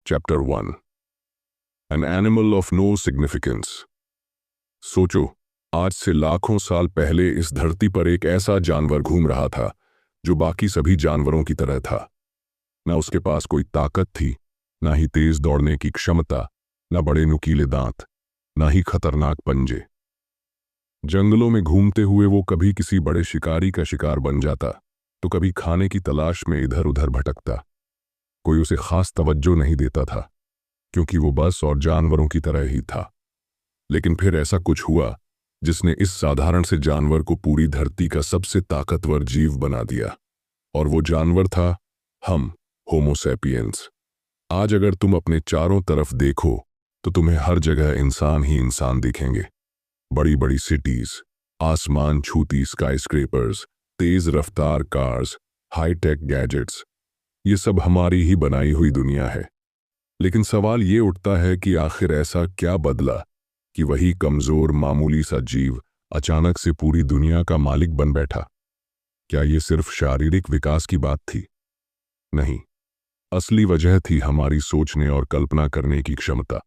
Chapter 1 an animal of no significance. सोचो, आज से लाखों साल पहले इस धरती पर एक ऐसा जानवर घूम रहा था जो बाकी सभी जानवरों की तरह था। न उसके पास कोई ताकत थी, ना ही तेज दौड़ने की क्षमता, न बड़े नुकीले दांत, ना ही खतरनाक पंजे। जंगलों में घूमते हुए वो कभी किसी बड़े शिकारी का शिकार बन जाता तो कभी खाने की तलाश में इधर उधर भटकता। कोई उसे खास तवज्जो नहीं देता था क्योंकि वो बस और जानवरों की तरह ही था। लेकिन फिर ऐसा कुछ हुआ जिसने इस साधारण से जानवर को पूरी धरती का सबसे ताकतवर जीव बना दिया। और वो जानवर था हम, होमो सैपियंस। आज अगर तुम अपने चारों तरफ देखो तो तुम्हें हर जगह इंसान ही इंसान दिखेंगे। बड़ी बड़ी सिटीज, आसमान छूती स्काईस्क्रेपर्स, तेज रफ्तार कार्स, हाईटेक गैजेट्स, ये सब हमारी ही बनाई हुई दुनिया है। लेकिन सवाल ये उठता है कि आखिर ऐसा क्या बदला कि वही कमजोर मामूली सा जीव अचानक से पूरी दुनिया का मालिक बन बैठा। क्या ये सिर्फ शारीरिक विकास की बात थी? नहीं, असली वजह थी हमारी सोचने और कल्पना करने की क्षमता।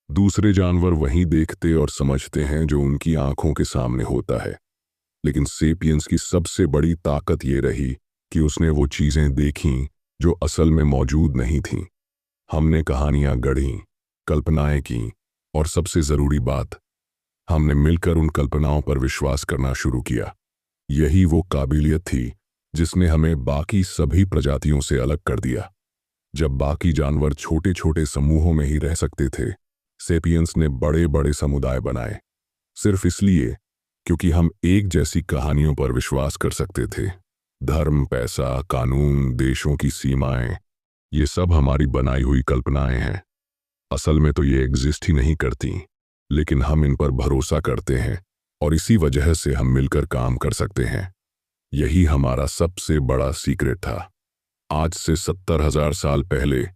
दूसरे जानवर वही देखते और समझते हैं जो उनकी आंखों के सामने होता है, लेकिन सेपियंस की सबसे बड़ी ताकत ये रही कि उसने वो चीजें देखीं जो असल में मौजूद नहीं थीं। हमने कहानियां गढ़ीं, कल्पनाएं की, और सबसे जरूरी बात, हमने मिलकर उन कल्पनाओं पर विश्वास करना शुरू किया। यही वो काबिलियत थी जिसने हमें बाकी सभी प्रजातियों से अलग कर दिया। जब बाकी जानवर छोटे छोटे समूहों में ही रह सकते थे, सेपियंस ने बड़े बड़े समुदाय बनाए, सिर्फ इसलिए क्योंकि हम एक जैसी कहानियों पर विश्वास कर सकते थे। धर्म, पैसा, कानून, देशों की सीमाएं, ये सब हमारी बनाई हुई कल्पनाएं हैं। असल में तो ये एग्जिस्ट ही नहीं करती, लेकिन हम इन पर भरोसा करते हैं और इसी वजह से हम मिलकर काम कर सकते हैं। यही हमारा सबसे बड़ा सीक्रेट था। आज से 70,000 साल पहले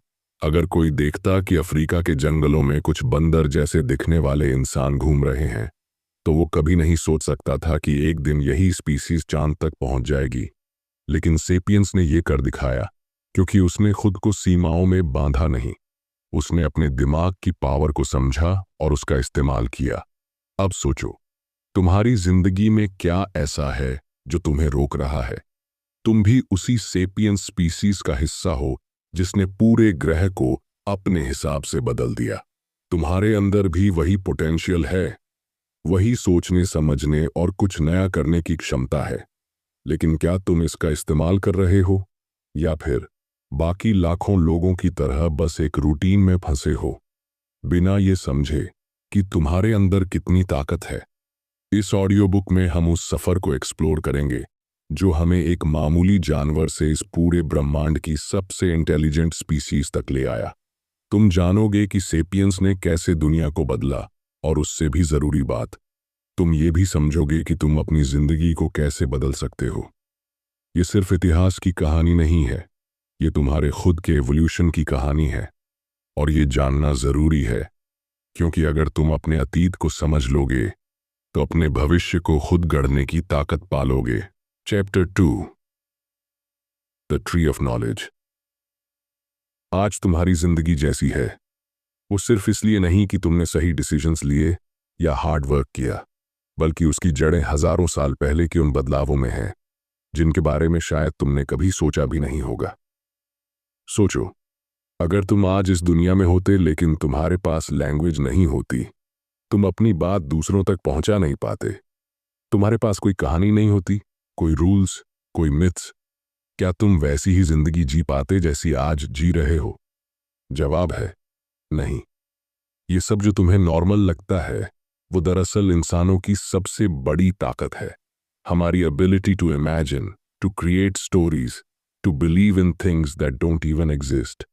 अगर कोई देखता कि अफ्रीका के जंगलों में कुछ बंदर जैसे दिखने वाले इंसान घूम रहे हैं, तो वो कभी नहीं सोच सकता था कि एक दिन यही स्पीसीज चांद तक पहुंच जाएगी। लेकिन सेपियंस ने ये कर दिखाया क्योंकि उसने खुद को सीमाओं में बांधा नहीं। उसने अपने दिमाग की पावर को समझा और उसका इस्तेमाल किया। अब सोचो, तुम्हारी जिंदगी में क्या ऐसा है जो तुम्हें रोक रहा है? तुम भी उसी सेपियंस स्पीसीज का हिस्सा हो जिसने पूरे ग्रह को अपने हिसाब से बदल दिया। तुम्हारे अंदर भी वही पोटेंशियल है, वही सोचने समझने और कुछ नया करने की क्षमता है। लेकिन क्या तुम इसका इस्तेमाल कर रहे हो, या फिर बाकी लाखों लोगों की तरह बस एक रूटीन में फंसे हो, बिना ये समझे कि तुम्हारे अंदर कितनी ताकत है? इस ऑडियो बुक में हम उस सफर को एक्सप्लोर करेंगे जो हमें एक मामूली जानवर से इस पूरे ब्रह्मांड की सबसे इंटेलिजेंट स्पीसीज तक ले आया। तुम जानोगे कि सेपियंस ने कैसे दुनिया को बदला, और उससे भी जरूरी बात, तुम ये भी समझोगे कि तुम अपनी जिंदगी को कैसे बदल सकते हो। ये सिर्फ इतिहास की कहानी नहीं है, ये तुम्हारे खुद के एवोल्यूशन की कहानी है। और ये जानना जरूरी है क्योंकि अगर तुम अपने अतीत को समझ लोगे तो अपने भविष्य को खुद गढ़ने की ताकत पालोगे। Chapter 2, the tree of knowledge. आज तुम्हारी जिंदगी जैसी है, वो सिर्फ इसलिए नहीं कि तुमने सही डिसीजंस लिए या हार्ड वर्क किया, बल्कि उसकी जड़ें हजारों साल पहले के उन बदलावों में हैं जिनके बारे में शायद तुमने कभी सोचा भी नहीं होगा। सोचो, अगर तुम आज इस दुनिया में होते लेकिन तुम्हारे पास लैंग्वेज नहीं होती, तुम अपनी बात दूसरों तक पहुंचा नहीं पाते, तुम्हारे पास कोई कहानी नहीं होती, कोई रूल्स, कोई मिथ्स, क्या तुम वैसी ही जिंदगी जी पाते जैसी आज जी रहे हो? जवाब है नहीं। ये सब जो तुम्हें नॉर्मल लगता है, वो दरअसल इंसानों की सबसे बड़ी ताकत है। हमारी ability to imagine, to create stories, to believe in things that don't even exist.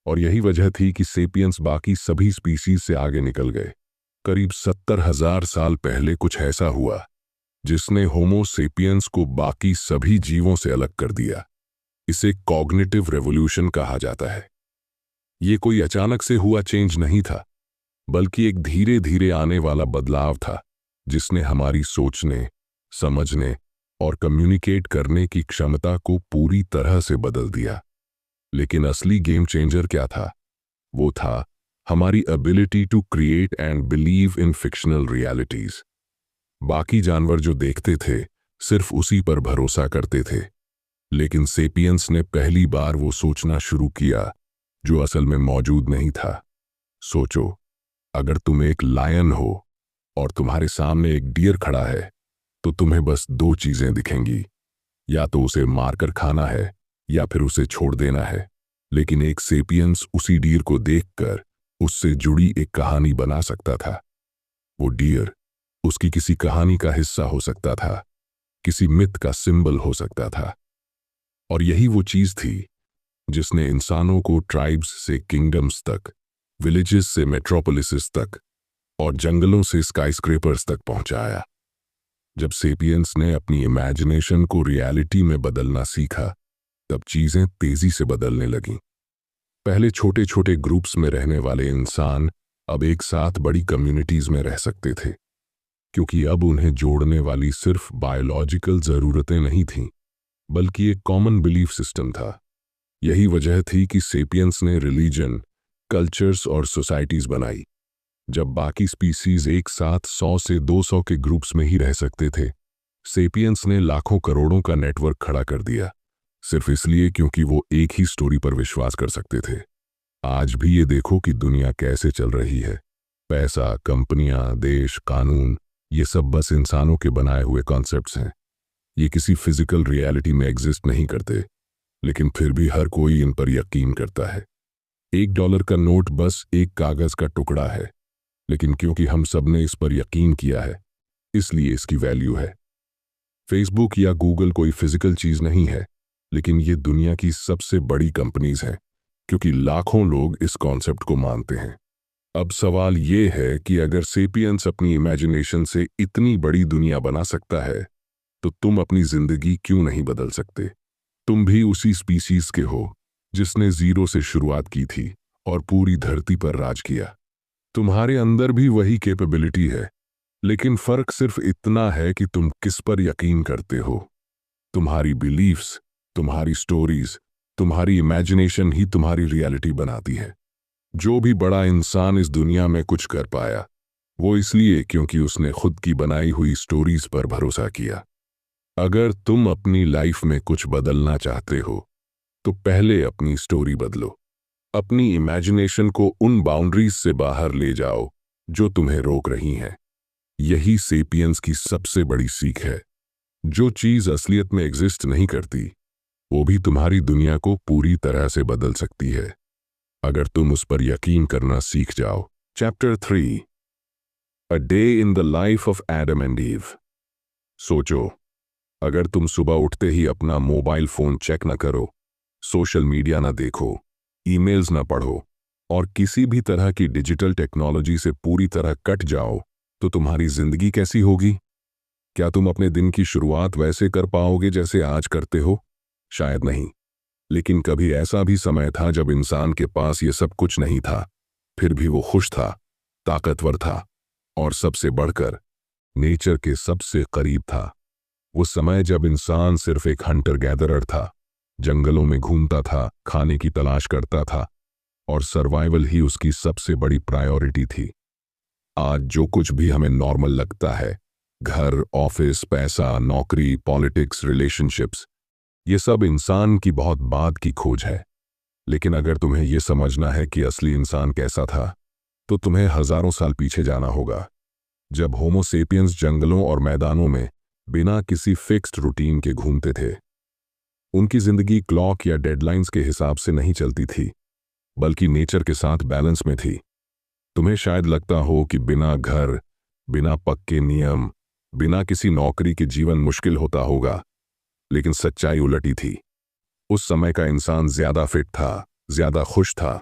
और यही वजह थी कि सेपियंस बाकी सभी स्पीसीज से आगे निकल गए। करीब 70,000 साल पहले कुछ ऐसा हुआ जिसने होमो सेपियंस को बाकी सभी जीवों से अलग कर दिया। इसे कॉग्निटिव रेवोल्यूशन कहा जाता है। ये कोई अचानक से हुआ चेंज नहीं था, बल्कि एक धीरे धीरे आने वाला बदलाव था जिसने हमारी सोचने, समझने और कम्युनिकेट करने की क्षमता को पूरी तरह से बदल दिया। लेकिन असली गेम चेंजर क्या था? वो था हमारी ability to create and believe in fictional realities. बाकी जानवर जो देखते थे सिर्फ उसी पर भरोसा करते थे, लेकिन सेपियंस ने पहली बार वो सोचना शुरू किया जो असल में मौजूद नहीं था। सोचो, अगर तुम एक लायन हो और तुम्हारे सामने एक डियर खड़ा है तो तुम्हें बस दो चीजें दिखेंगी, या तो उसे मारकर खाना है या फिर उसे छोड़ देना है। लेकिन एक सेपियंस उसी डियर को देखकर उससे जुड़ी एक कहानी बना सकता था। वो डियर उसकी किसी कहानी का हिस्सा हो सकता था, किसी मिथ का सिंबल हो सकता था। और यही वो चीज थी जिसने इंसानों को ट्राइब्स से किंगडम्स तक, विलेजेस से मेट्रोपोलिसेस तक और जंगलों से स्काईस्क्रेपर्स तक पहुंचाया। जब सेपियंस ने अपनी इमेजिनेशन को रियलिटी में बदलना सीखा, तब चीजें तेजी से बदलने लगीं। पहले छोटे छोटे ग्रुप्स में रहने वाले इंसान अब एक साथ बड़ी कम्युनिटीज में रह सकते थे, क्योंकि अब उन्हें जोड़ने वाली सिर्फ बायोलॉजिकल जरूरतें नहीं थीं, बल्कि एक कॉमन बिलीफ सिस्टम था। यही वजह थी कि सेपियंस ने रिलीजन, कल्चर्स और सोसाइटीज बनाई। जब बाकी स्पीसीज एक साथ 100 से 200 के ग्रुप्स में ही रह सकते थे, सेपियंस ने लाखों करोड़ों का नेटवर्क खड़ा कर दिया, सिर्फ इसलिए क्योंकि वो एक ही स्टोरी पर विश्वास कर सकते थे। आज भी ये देखो कि दुनिया कैसे चल रही है। पैसा, कंपनियां, देश, कानून, ये सब बस इंसानों के बनाए हुए कॉन्सेप्ट्स हैं। ये किसी फिजिकल रियलिटी में एग्जिस्ट नहीं करते, लेकिन फिर भी हर कोई इन पर यकीन करता है। $1 का नोट बस एक कागज का टुकड़ा है, लेकिन क्योंकि हम सब ने इस पर यकीन किया है, इसलिए इसकी वैल्यू है। फेसबुक या गूगल कोई फिजिकल चीज नहीं है, लेकिन ये दुनिया की सबसे बड़ी कंपनीज हैं, क्योंकि लाखों लोग इस कॉन्सेप्ट को मानते हैं। अब सवाल ये है कि अगर सेपियंस अपनी इमेजिनेशन से इतनी बड़ी दुनिया बना सकता है, तो तुम अपनी जिंदगी क्यों नहीं बदल सकते? तुम भी उसी स्पीसीज के हो जिसने जीरो से शुरुआत की थी और पूरी धरती पर राज किया। तुम्हारे अंदर भी वही कैपेबिलिटी है, लेकिन फर्क सिर्फ इतना है कि तुम किस पर यकीन करते हो। तुम्हारी बिलीफ्स, तुम्हारी स्टोरीज, तुम्हारी इमेजिनेशन ही तुम्हारी रियलिटी बनाती है। जो भी बड़ा इंसान इस दुनिया में कुछ कर पाया, वो इसलिए क्योंकि उसने खुद की बनाई हुई स्टोरीज पर भरोसा किया। अगर तुम अपनी लाइफ में कुछ बदलना चाहते हो, तो पहले अपनी स्टोरी बदलो। अपनी इमेजिनेशन को उन बाउंड्रीज से बाहर ले जाओ जो तुम्हें रोक रही हैं। यही सेपियंस की सबसे बड़ी सीख है। जो चीज असलियत में एग्जिस्ट नहीं करती, वो भी तुम्हारी दुनिया को पूरी तरह से बदल सकती है, अगर तुम उस पर यकीन करना सीख जाओ। Chapter 3, a day in the life of Adam and ewe. सोचो, अगर तुम सुबह उठते ही अपना मोबाइल फोन चेक न करो, सोशल मीडिया न देखो, ईमेल्स न पढ़ो और किसी भी तरह की डिजिटल टेक्नोलॉजी से पूरी तरह कट जाओ, तो तुम्हारी जिंदगी कैसी होगी? क्या तुम अपने दिन की शुरुआत वैसे कर पाओगे जैसे आज करते हो? शायद नहीं। लेकिन कभी ऐसा भी समय था जब इंसान के पास ये सब कुछ नहीं था, फिर भी वो खुश था, ताकतवर था और सबसे बढ़कर नेचर के सबसे करीब था। वो समय जब इंसान सिर्फ एक हंटर गैदरर था, जंगलों में घूमता था, खाने की तलाश करता था और सर्वाइवल ही उसकी सबसे बड़ी प्रायोरिटी थी। आज जो कुछ भी हमें नॉर्मल लगता है, घर, ऑफिस, पैसा, नौकरी, पॉलिटिक्स, रिलेशनशिप्स, ये सब इंसान की बहुत बाद की खोज है। लेकिन अगर तुम्हें यह समझना है कि असली इंसान कैसा था, तो तुम्हें हजारों साल पीछे जाना होगा, जब होमो सेपियंस जंगलों और मैदानों में बिना किसी फिक्स्ड रूटीन के घूमते थे। उनकी जिंदगी क्लॉक या डेडलाइंस के हिसाब से नहीं चलती थी, बल्कि नेचर के साथ बैलेंस में थी। तुम्हें शायद लगता हो कि बिना घर, बिना पक्के नियम, बिना किसी नौकरी के जीवन मुश्किल होता होगा, लेकिन सच्चाई उलटी थी। उस समय का इंसान ज्यादा फिट था, ज्यादा खुश था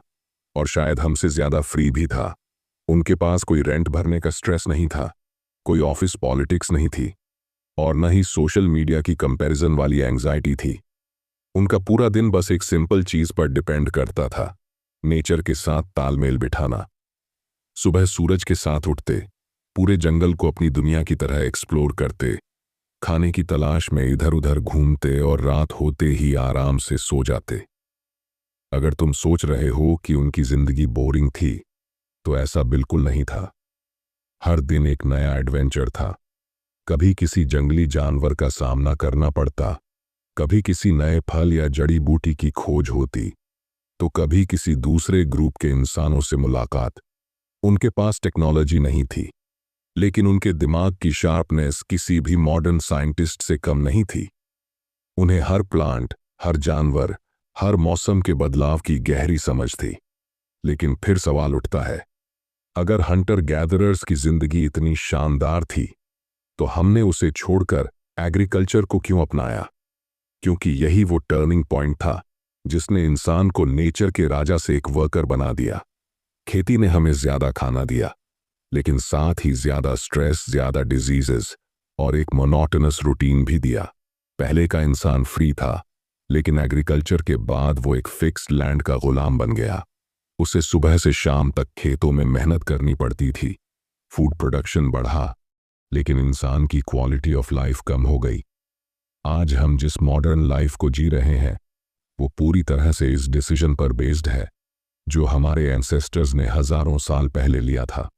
और शायद हमसे ज्यादा फ्री भी था। उनके पास कोई रेंट भरने का स्ट्रेस नहीं था, कोई ऑफिस पॉलिटिक्स नहीं थी और न ही सोशल मीडिया की कंपैरिजन वाली एंग्जाइटी थी। उनका पूरा दिन बस एक सिंपल चीज पर डिपेंड करता था, नेचर के साथ तालमेल बिठाना। सुबह सूरज के साथ उठते, पूरे जंगल को अपनी दुनिया की तरह एक्सप्लोर करते, खाने की तलाश में इधर उधर घूमते और रात होते ही आराम से सो जाते। अगर तुम सोच रहे हो कि उनकी जिंदगी बोरिंग थी, तो ऐसा बिल्कुल नहीं था। हर दिन एक नया एडवेंचर था। कभी किसी जंगली जानवर का सामना करना पड़ता, कभी किसी नए फल या जड़ी बूटी की खोज होती, तो कभी किसी दूसरे ग्रुप के इंसानों से मुलाकात। उनके पास टेक्नोलॉजी नहीं थी, लेकिन उनके दिमाग की शार्पनेस किसी भी मॉडर्न साइंटिस्ट से कम नहीं थी। उन्हें हर प्लांट, हर जानवर, हर मौसम के बदलाव की गहरी समझ थी। लेकिन फिर सवाल उठता है, अगर हंटर गैदरर्स की जिंदगी इतनी शानदार थी, तो हमने उसे छोड़कर एग्रीकल्चर को क्यों अपनाया? क्योंकि यही वो टर्निंग पॉइंट था जिसने इंसान को नेचर के राजा से एक वर्कर बना दिया। खेती ने हमें ज्यादा खाना दिया, लेकिन साथ ही ज्यादा स्ट्रेस, ज्यादा डिजीजेस और एक मोनोटोनस रूटीन भी दिया। पहले का इंसान फ्री था, लेकिन एग्रीकल्चर के बाद वो एक फिक्स्ड लैंड का गुलाम बन गया। उसे सुबह से शाम तक खेतों में मेहनत करनी पड़ती थी। फूड प्रोडक्शन बढ़ा, लेकिन इंसान की क्वालिटी ऑफ लाइफ कम हो गई। आज हम जिस मॉडर्न लाइफ को जी रहे हैं, वो पूरी तरह से इस डिसीजन पर बेस्ड है जो हमारे एंसेस्टर्स ने हजारों साल पहले लिया था।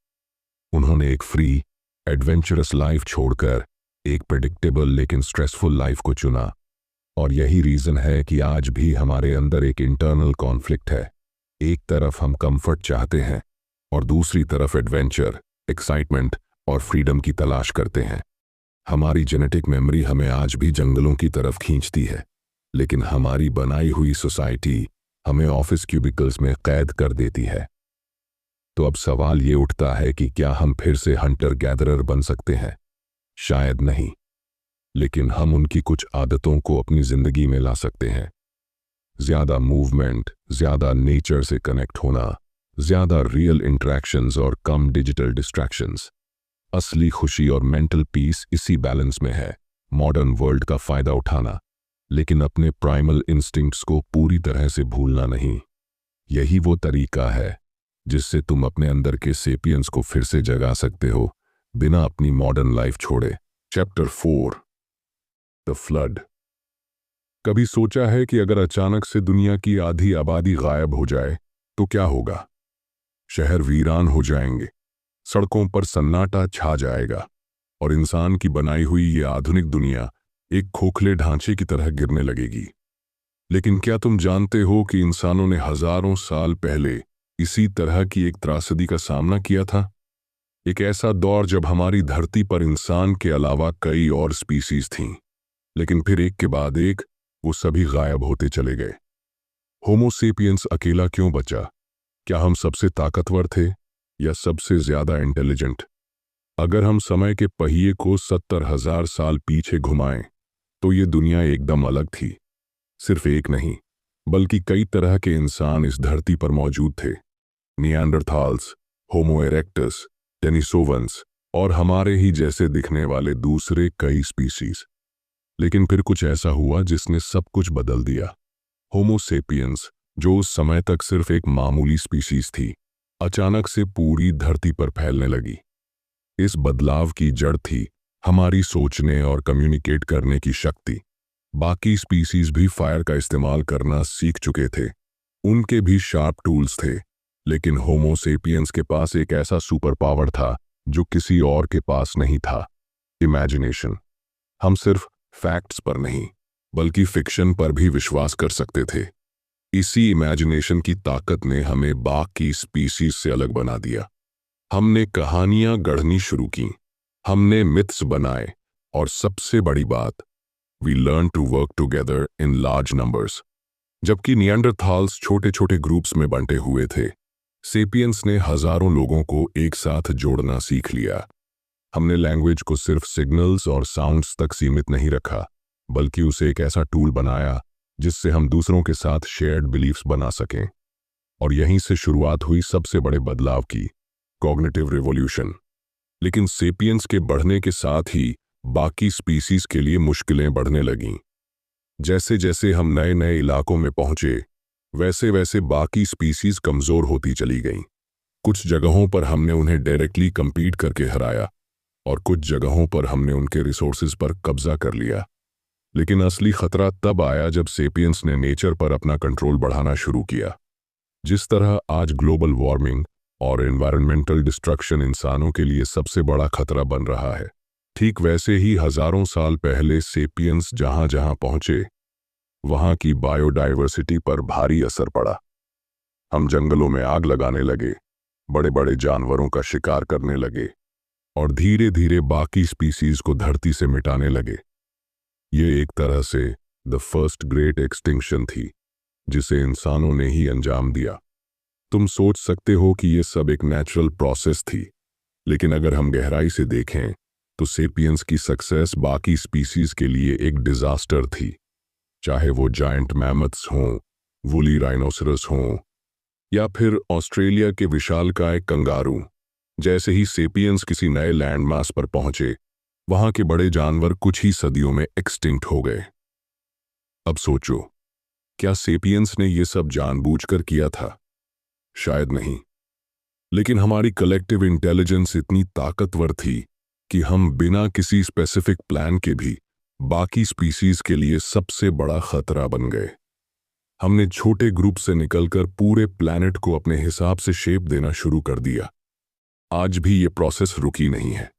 उन्होंने एक फ्री, एडवेंचरस लाइफ छोड़कर एक प्रेडिक्टेबल लेकिन स्ट्रेसफुल लाइफ को चुना। और यही रीजन है कि आज भी हमारे अंदर एक इंटरनल कॉन्फ्लिक्ट है। एक तरफ हम कंफर्ट चाहते हैं और दूसरी तरफ एडवेंचर, एक्साइटमेंट और फ्रीडम की तलाश करते हैं। हमारी जेनेटिक मेमोरी हमें आज भी जंगलों की तरफ खींचती है, लेकिन हमारी बनाई हुई सोसाइटी हमें ऑफिस क्यूबिकल्स में कैद कर देती है। तो अब सवाल ये उठता है कि क्या हम फिर से हंटर गैदरर बन सकते हैं? शायद नहीं, लेकिन हम उनकी कुछ आदतों को अपनी जिंदगी में ला सकते हैं। ज्यादा मूवमेंट, ज्यादा नेचर से कनेक्ट होना, ज्यादा रियल इंटरेक्शंस और कम डिजिटल डिस्ट्रैक्शंस। असली खुशी और मेंटल पीस इसी बैलेंस में है। मॉडर्न वर्ल्ड का फायदा उठाना, लेकिन अपने प्राइमल इंस्टिंक्ट्स को पूरी तरह से भूलना नहीं। यही वो तरीका है जिससे तुम अपने अंदर के सेपियंस को फिर से जगा सकते हो, बिना अपनी मॉडर्न लाइफ छोड़े। Chapter 4, the flood. कभी सोचा है कि अगर अचानक से दुनिया की आधी आबादी गायब हो जाए तो क्या होगा? शहर वीरान हो जाएंगे, सड़कों पर सन्नाटा छा जाएगा और इंसान की बनाई हुई ये आधुनिक दुनिया एक खोखले ढांचे की तरह गिरने लगेगी। लेकिन क्या तुम जानते हो कि इंसानों ने हजारों साल पहले इसी तरह की एक त्रासदी का सामना किया था? एक ऐसा दौर जब हमारी धरती पर इंसान के अलावा कई और स्पीसीज थीं, लेकिन फिर एक के बाद एक वो सभी गायब होते चले गए। होमो सेपियंस अकेला क्यों बचा? क्या हम सबसे ताकतवर थे या सबसे ज्यादा इंटेलिजेंट? अगर हम समय के पहिए को 70,000 साल पीछे घुमाएं, तो ये दुनिया एकदम अलग थी। सिर्फ एक नहीं, बल्कि कई तरह के इंसान इस धरती पर मौजूद थे। निएंडरथाल्स, होमो इरेक्टस, डेनिसोवंस और हमारे ही जैसे दिखने वाले दूसरे कई स्पीसीज। लेकिन फिर कुछ ऐसा हुआ जिसने सब कुछ बदल दिया। होमो सेपियंस, जो उस समय तक सिर्फ एक मामूली स्पीसीज थी, अचानक से पूरी धरती पर फैलने लगी। इस बदलाव की जड़ थी हमारी सोचने और कम्युनिकेट करने की शक्ति। बाकी स्पीसीज भी फायर का इस्तेमाल करना सीख चुके थे, उनके भी शार्प टूल्स थे, लेकिन होमो सेपियंस के पास एक ऐसा सुपर पावर था जो किसी और के पास नहीं था, इमेजिनेशन। हम सिर्फ फैक्ट्स पर नहीं, बल्कि फिक्शन पर भी विश्वास कर सकते थे। इसी इमेजिनेशन की ताकत ने हमें बाकी स्पीसीज से अलग बना दिया। हमने कहानियां गढ़नी शुरू की, हमने मिथ्स बनाए, और सबसे बड़ी बात, we learn to work together in large numbers. जबकि निएंडरथाल्स छोटे छोटे ग्रुप्स में बंटे हुए थे, सेपियंस ने हजारों लोगों को एक साथ जोड़ना सीख लिया। हमने लैंग्वेज को सिर्फ सिग्नल्स और साउंड्स तक सीमित नहीं रखा, बल्कि उसे एक ऐसा टूल बनाया जिससे हम दूसरों के साथ शेयर्ड बिलीफ्स बना सकें। और यहीं से शुरुआत हुई सबसे बड़े बदलाव की, कॉग्निटिव रिवॉल्यूशन। लेकिन सेपियंस के बढ़ने के साथ ही बाकी स्पीसीज के लिए मुश्किलें बढ़ने लगीं। जैसे जैसे हम नए नए इलाकों में पहुंचे, वैसे वैसे बाकी स्पीसीज कमजोर होती चली गईं। कुछ जगहों पर हमने उन्हें डायरेक्टली compete करके हराया, और कुछ जगहों पर हमने उनके रिसोर्सेज पर कब्जा कर लिया। लेकिन असली खतरा तब आया जब सेपियंस ने नेचर पर अपना कंट्रोल बढ़ाना शुरू किया। जिस तरह आज ग्लोबल वार्मिंग और एनवायरमेंटल डिस्ट्रक्शन इंसानों के लिए सबसे बड़ा खतरा बन रहा है, ठीक वैसे ही हजारों साल पहले सेपियंस जहां जहां पहुंचे वहां की बायोडाइवर्सिटी पर भारी असर पड़ा। हम जंगलों में आग लगाने लगे, बड़े बड़े जानवरों का शिकार करने लगे और धीरे धीरे बाकी स्पीसीज को धरती से मिटाने लगे। ये एक तरह से द फर्स्ट ग्रेट एक्सटिंक्शन थी जिसे इंसानों ने ही अंजाम दिया। तुम सोच सकते हो कि ये सब एक नेचुरल प्रोसेस थी, लेकिन अगर हम गहराई से देखें तो सेपियंस की सक्सेस बाकी स्पीसीज के लिए एक डिजास्टर थी। चाहे वो जायंट मैमथ्स हों, वुली राइनोसरस हों या फिर ऑस्ट्रेलिया के विशालकाय कंगारू, जैसे ही सेपियंस किसी नए लैंडमास पर पहुंचे वहां के बड़े जानवर कुछ ही सदियों में एक्सटिंक्ट हो गए। अब सोचो, क्या सेपियंस ने यह सब जानबूझकर किया था? शायद नहीं, लेकिन हमारी कलेक्टिव इंटेलिजेंस इतनी ताकतवर थी कि हम बिना किसी स्पेसिफिक प्लान के भी बाकी स्पीसीज के लिए सबसे बड़ा खतरा बन गए। हमने छोटे ग्रुप से निकलकर पूरे प्लैनेट को अपने हिसाब से शेप देना शुरू कर दिया। आज भी ये प्रोसेस रुकी नहीं है।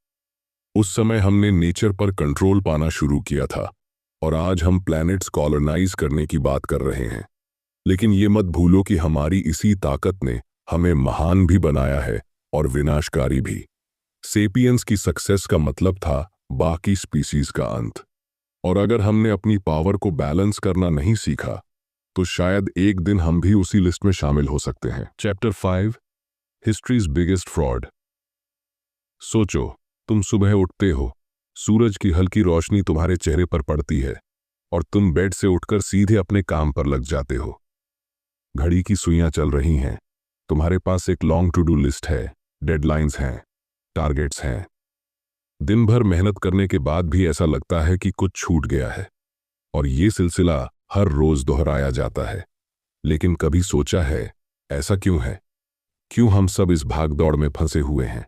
उस समय हमने नेचर पर कंट्रोल पाना शुरू किया था और आज हम प्लैनेट्स कॉलोनाइज करने की बात कर रहे हैं। लेकिन ये मत भूलो कि हमारी इसी ताकत ने हमें महान भी बनाया है और विनाशकारी भी। सेपियंस की सक्सेस का मतलब था बाकी स्पीसीज का अंत, और अगर हमने अपनी पावर को बैलेंस करना नहीं सीखा तो शायद एक दिन हम भी उसी लिस्ट में शामिल हो सकते हैं। Chapter 5, histories biggest fraud. सोचो, तुम सुबह उठते हो, सूरज की हल्की रोशनी तुम्हारे चेहरे पर पड़ती है और तुम बेड से उठकर सीधे अपने काम पर लग जाते हो। घड़ी की सुइयां चल रही हैं, तुम्हारे पास एक लॉन्ग टू डू लिस्ट है, डेडलाइंस हैं, टारगेट्स हैं। दिन भर मेहनत करने के बाद भी ऐसा लगता है कि कुछ छूट गया है, और ये सिलसिला हर रोज दोहराया जाता है। लेकिन कभी सोचा है ऐसा क्यों है? क्यों हम सब इस भाग दौड़ में फंसे हुए हैं?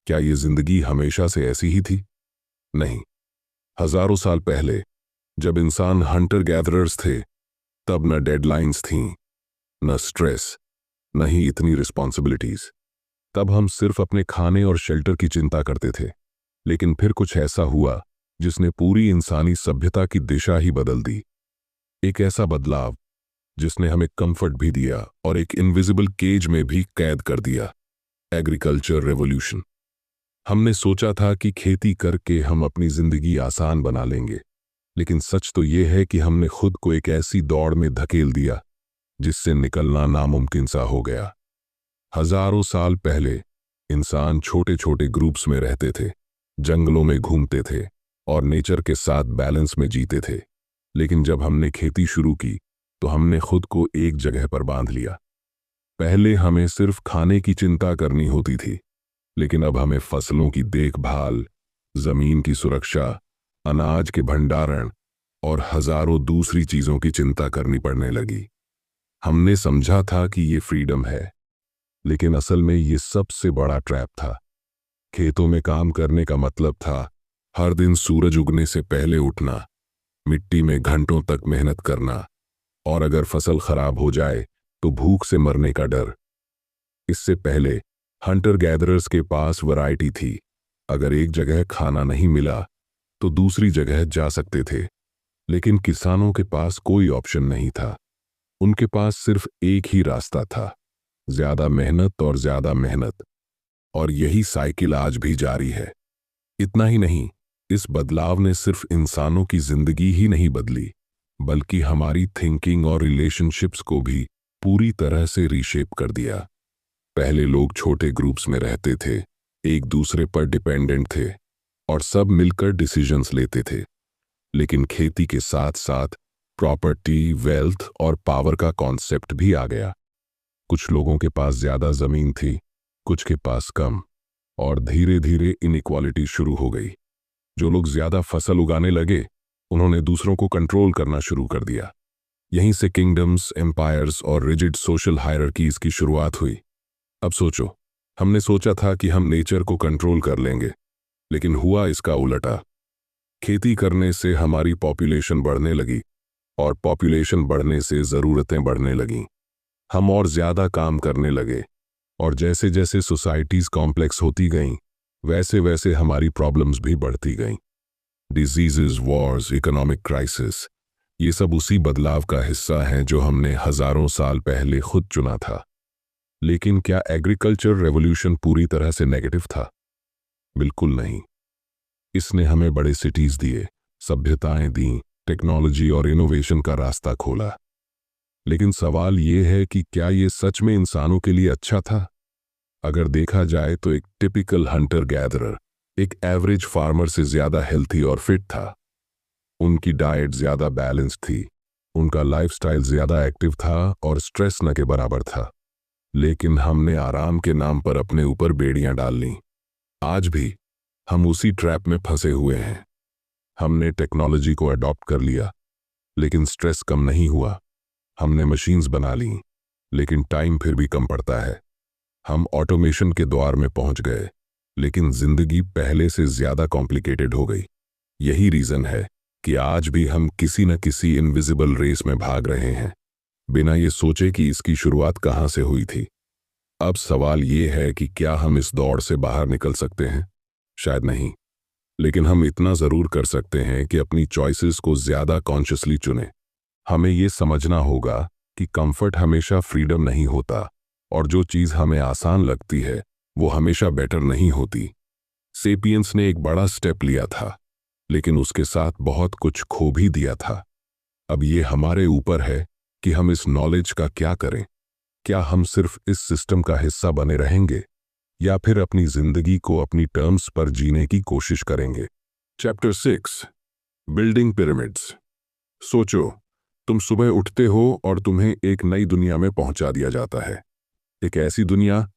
क्या ये जिंदगी हमेशा से ऐसी ही थी? नहीं। हजारों साल पहले जब इंसान हंटर गैदरर्स थे, तब न डेडलाइंस थीं, न स्ट्रेस, न ही इतनी रिस्पॉन्सिबिलिटीज। तब हम सिर्फ अपने खाने और शेल्टर की चिंता करते थे। लेकिन फिर कुछ ऐसा हुआ जिसने पूरी इंसानी सभ्यता की दिशा ही बदल दी। एक ऐसा बदलाव जिसने हमें कंफर्ट भी दिया और एक इनविजिबल केज में भी कैद कर दिया। Agriculture revolution. हमने सोचा था कि खेती करके हम अपनी जिंदगी आसान बना लेंगे, लेकिन सच तो यह है कि हमने खुद को एक ऐसी दौड़ में धकेल दिया जिससे निकलना नामुमकिन सा हो गया। हजारों साल पहले इंसान छोटे छोटे ग्रुप्स में रहते थे, जंगलों में घूमते थे और नेचर के साथ बैलेंस में जीते थे। लेकिन जब हमने खेती शुरू की तो हमने खुद को एक जगह पर बांध लिया। पहले हमें सिर्फ खाने की चिंता करनी होती थी, लेकिन अब हमें फसलों की देखभाल, जमीन की सुरक्षा, अनाज के भंडारण और हजारों दूसरी चीजों की चिंता करनी पड़ने लगी। हमने समझा था कि ये फ्रीडम है, लेकिन असल में ये सबसे बड़ा ट्रैप था। खेतों में काम करने का मतलब था हर दिन सूरज उगने से पहले उठना, मिट्टी में घंटों तक मेहनत करना, और अगर फसल खराब हो जाए तो भूख से मरने का डर। इससे पहले हंटर गैदरर्स के पास वैरायटी थी। अगर एक जगह खाना नहीं मिला तो दूसरी जगह जा सकते थे, लेकिन किसानों के पास कोई ऑप्शन नहीं था। उनके पास सिर्फ एक ही रास्ता था, ज्यादा मेहनत और ज्यादा मेहनत। और यही साइकिल आज भी जारी है। इतना ही नहीं, इस बदलाव ने सिर्फ इंसानों की जिंदगी ही नहीं बदली, बल्कि हमारी थिंकिंग और रिलेशनशिप्स को भी पूरी तरह से रीशेप कर दिया। पहले लोग छोटे ग्रुप्स में रहते थे, एक दूसरे पर डिपेंडेंट थे और सब मिलकर डिसीजंस लेते थे। लेकिन खेती के साथ साथ प्रॉपर्टी, वेल्थ और पावर का कॉन्सेप्ट भी आ गया। कुछ लोगों के पास ज्यादा जमीन थी, कुछ के पास कम, और धीरे धीरे इनइक्वालिटी शुरू हो गई। जो लोग ज्यादा फसल उगाने लगे, उन्होंने दूसरों को कंट्रोल करना शुरू कर दिया। यहीं से किंगडम्स, एम्पायर्स और रिजिड सोशल हायरार्कीज की शुरुआत हुई। अब सोचो, हमने सोचा था कि हम नेचर को कंट्रोल कर लेंगे, लेकिन हुआ इसका उलटा। खेती करने से हमारी पॉपुलेशन बढ़ने लगी और पॉपुलेशन बढ़ने से ज़रूरतें बढ़ने लगीं। हम और ज़्यादा काम करने लगे और जैसे जैसे सोसाइटीज़ कॉम्प्लेक्स होती गईं वैसे वैसे हमारी प्रॉब्लम्स भी बढ़ती गईं। डिजीज़ेस, वॉर्स, इकोनॉमिक क्राइसिस, ये सब उसी बदलाव का हिस्सा हैं जो हमने हज़ारों साल पहले खुद चुना था। लेकिन क्या एग्रीकल्चर रेवोल्यूशन पूरी तरह से नेगेटिव था? बिल्कुल नहीं। इसने हमें बड़े सिटीज़ दिए, सभ्यताएं दी, टेक्नोलॉजी और इनोवेशन का रास्ता खोला। लेकिन सवाल ये है कि क्या ये सच में इंसानों के लिए अच्छा था? अगर देखा जाए तो एक टिपिकल हंटर गैदरर, एक एवरेज फार्मर से ज़्यादा हेल्थी और फिट था। उनकी डाइट ज़्यादा बैलेंस्ड थी, उनका लाइफस्टाइल ज़्यादा एक्टिव था और स्ट्रेस न के बराबर था। लेकिन हमने आराम के नाम पर अपने ऊपर बेड़ियां डाल लीं। आज भी हम उसी ट्रैप में फंसे हुए हैं। हमने टेक्नोलॉजी को अडॉप्ट कर लिया, लेकिन स्ट्रेस कम नहीं हुआ। हमने मशीन्स बना ली, लेकिन टाइम फिर भी कम पड़ता है। हम ऑटोमेशन के द्वार में पहुंच गए, लेकिन जिंदगी पहले से ज़्यादा कॉम्प्लिकेटेड हो गई। यही रीज़न है कि आज भी हम किसी न किसी इनविजिबल रेस में भाग रहे हैं, बिना ये सोचे कि इसकी शुरुआत कहाँ से हुई थी। अब सवाल ये है कि क्या हम इस दौड़ से बाहर निकल सकते हैं? शायद नहीं, लेकिन हम इतना ज़रूर कर सकते हैं कि अपनी चॉइसेस को ज़्यादा कॉन्शियसली चुनें। हमें ये समझना होगा कि कंफर्ट हमेशा फ्रीडम नहीं होता और जो चीज़ हमें आसान लगती है वो हमेशा बेटर नहीं होती। सेपियंस ने एक बड़ा स्टेप लिया था, लेकिन उसके साथ बहुत कुछ खो भी दिया था। अब ये हमारे ऊपर है कि हम इस नॉलेज का क्या करें। क्या हम सिर्फ इस सिस्टम का हिस्सा बने रहेंगे या फिर अपनी जिंदगी को अपनी टर्म्स पर जीने की कोशिश करेंगे? Chapter 6, building pyramids. सोचो, तुम सुबह उठते हो और तुम्हें एक नई दुनिया में पहुंचा दिया जाता है। एक ऐसी दुनिया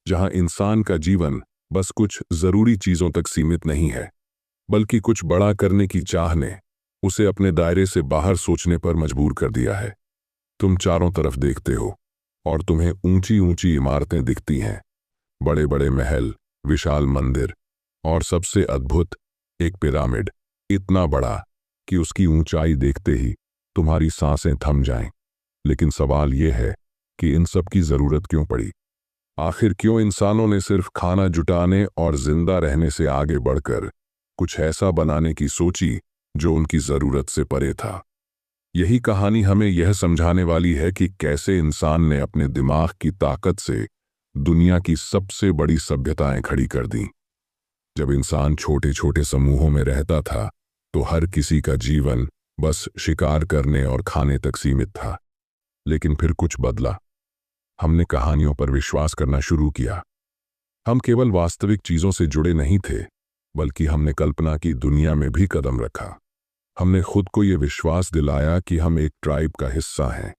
जहां इंसान का जीवन बस कुछ जरूरी चीजों तक सीमित नहीं है, बल्कि कुछ बड़ा करने की चाह ने उसे अपने दायरे से बाहर सोचने पर मजबूर कर दिया है। तुम चारों तरफ देखते हो और तुम्हें ऊंची ऊंची इमारतें दिखती हैं, बड़े बड़े महल, विशाल मंदिर और सबसे अद्भुत एक पिरामिड, इतना बड़ा कि उसकी ऊंचाई देखते ही तुम्हारी सांसें थम जाएं। लेकिन सवाल यह है कि इन सब की जरूरत क्यों पड़ी? आखिर क्यों इंसानों ने सिर्फ खाना जुटाने और जिंदा रहने से आगे बढ़कर कुछ ऐसा बनाने की सोची जो उनकी जरूरत से परे था? यही कहानी हमें यह समझाने वाली है कि कैसे इंसान ने अपने दिमाग की ताकत से दुनिया की सबसे बड़ी सभ्यताएं खड़ी कर दी। जब इंसान छोटे छोटे समूहों में रहता था तो हर किसी का जीवन बस शिकार करने और खाने तक सीमित था। लेकिन फिर कुछ बदला। हमने कहानियों पर विश्वास करना शुरू किया। हम केवल वास्तविक चीजों से जुड़े नहीं थे, बल्कि हमने कल्पना की दुनिया में भी कदम रखा। हमने खुद को यह विश्वास दिलाया कि हम एक ट्राइब का हिस्सा हैं,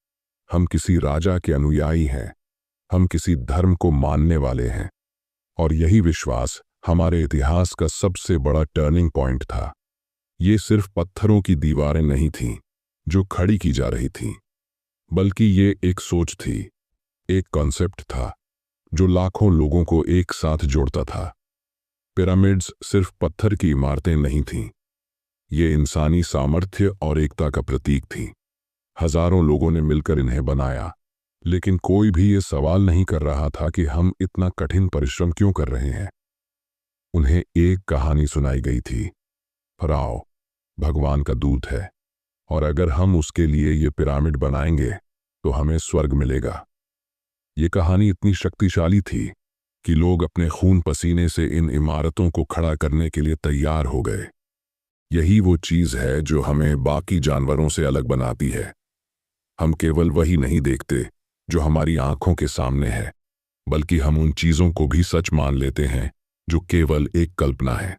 हम किसी राजा के अनुयायी हैं, हम किसी धर्म को मानने वाले हैं। और यही विश्वास हमारे इतिहास का सबसे बड़ा टर्निंग पॉइंट था। ये सिर्फ पत्थरों की दीवारें नहीं थीं जो खड़ी की जा रही थीं, बल्कि ये एक सोच थी, एक कॉन्सेप्ट था जो लाखों लोगों को एक साथ जोड़ता था। पिरामिड्स सिर्फ पत्थर की इमारतें नहीं थीं, ये इंसानी सामर्थ्य और एकता का प्रतीक थी। हजारों लोगों ने मिलकर इन्हें बनाया, लेकिन कोई भी ये सवाल नहीं कर रहा था कि हम इतना कठिन परिश्रम क्यों कर रहे हैं। उन्हें एक कहानी सुनाई गई थी, फराओ भगवान का दूत है और अगर हम उसके लिए ये पिरामिड बनाएंगे तो हमें स्वर्ग मिलेगा। ये कहानी इतनी शक्तिशाली थी कि लोग अपने खून पसीने से इन इमारतों को खड़ा करने के लिए तैयार हो गए। यही वो चीज़ है जो हमें बाकी जानवरों से अलग बनाती है। हम केवल वही नहीं देखते जो हमारी आंखों के सामने है, बल्कि हम उन चीज़ों को भी सच मान लेते हैं जो केवल एक कल्पना है।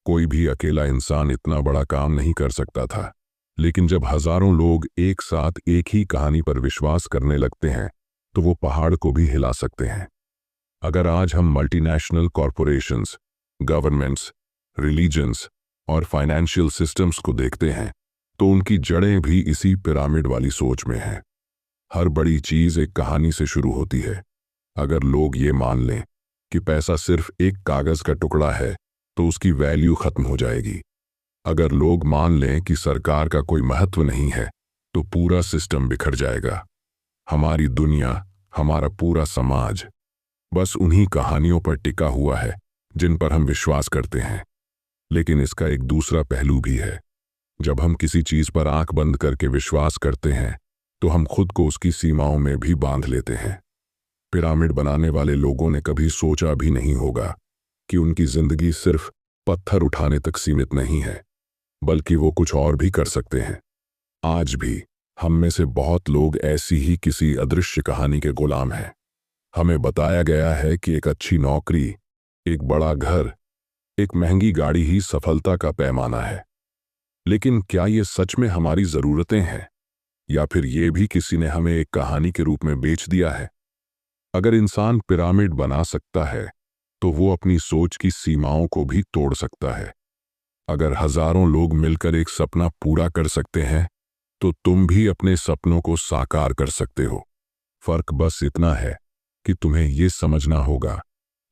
कोई भी अकेला इंसान इतना बड़ा काम नहीं कर सकता था, लेकिन जब हजारों लोग एक साथ एक ही कहानी पर विश्वास करने लगते हैं तो वो पहाड़ को भी हिला सकते हैं। अगर आज हम मल्टीनेशनल कॉरपोरेशंस, गवर्नमेंट्स, रिलीजन्स और फाइनेंशियल सिस्टम्स को देखते हैं तो उनकी जड़ें भी इसी पिरामिड वाली सोच में हैं। हर बड़ी चीज़ एक कहानी से शुरू होती है। अगर लोग ये मान लें कि पैसा सिर्फ एक कागज़ का टुकड़ा है तो उसकी वैल्यू खत्म हो जाएगी। अगर लोग मान लें कि सरकार का कोई महत्व नहीं है तो पूरा सिस्टम बिखर जाएगा। हमारी दुनिया, हमारा पूरा समाज बस उन्हीं कहानियों पर टिका हुआ है जिन पर हम विश्वास करते हैं। लेकिन इसका एक दूसरा पहलू भी है। जब हम किसी चीज पर आंख बंद करके विश्वास करते हैं तो हम खुद को उसकी सीमाओं में भी बांध लेते हैं। पिरामिड बनाने वाले लोगों ने कभी सोचा भी नहीं होगा कि उनकी जिंदगी सिर्फ पत्थर उठाने तक सीमित नहीं है, बल्कि वो कुछ और भी कर सकते हैं। आज भी हम में से बहुत लोग ऐसी ही किसी अदृश्य कहानी के गुलाम हैं। हमें बताया गया है कि एक अच्छी नौकरी, एक बड़ा घर, एक महंगी गाड़ी ही सफलता का पैमाना है। लेकिन क्या ये सच में हमारी जरूरतें हैं, या फिर ये भी किसी ने हमें एक कहानी के रूप में बेच दिया है? अगर इंसान पिरामिड बना सकता है तो वो अपनी सोच की सीमाओं को भी तोड़ सकता है। अगर हजारों लोग मिलकर एक सपना पूरा कर सकते हैं तो तुम भी अपने सपनों को साकार कर सकते हो। फर्क बस इतना है कि तुम्हें ये समझना होगा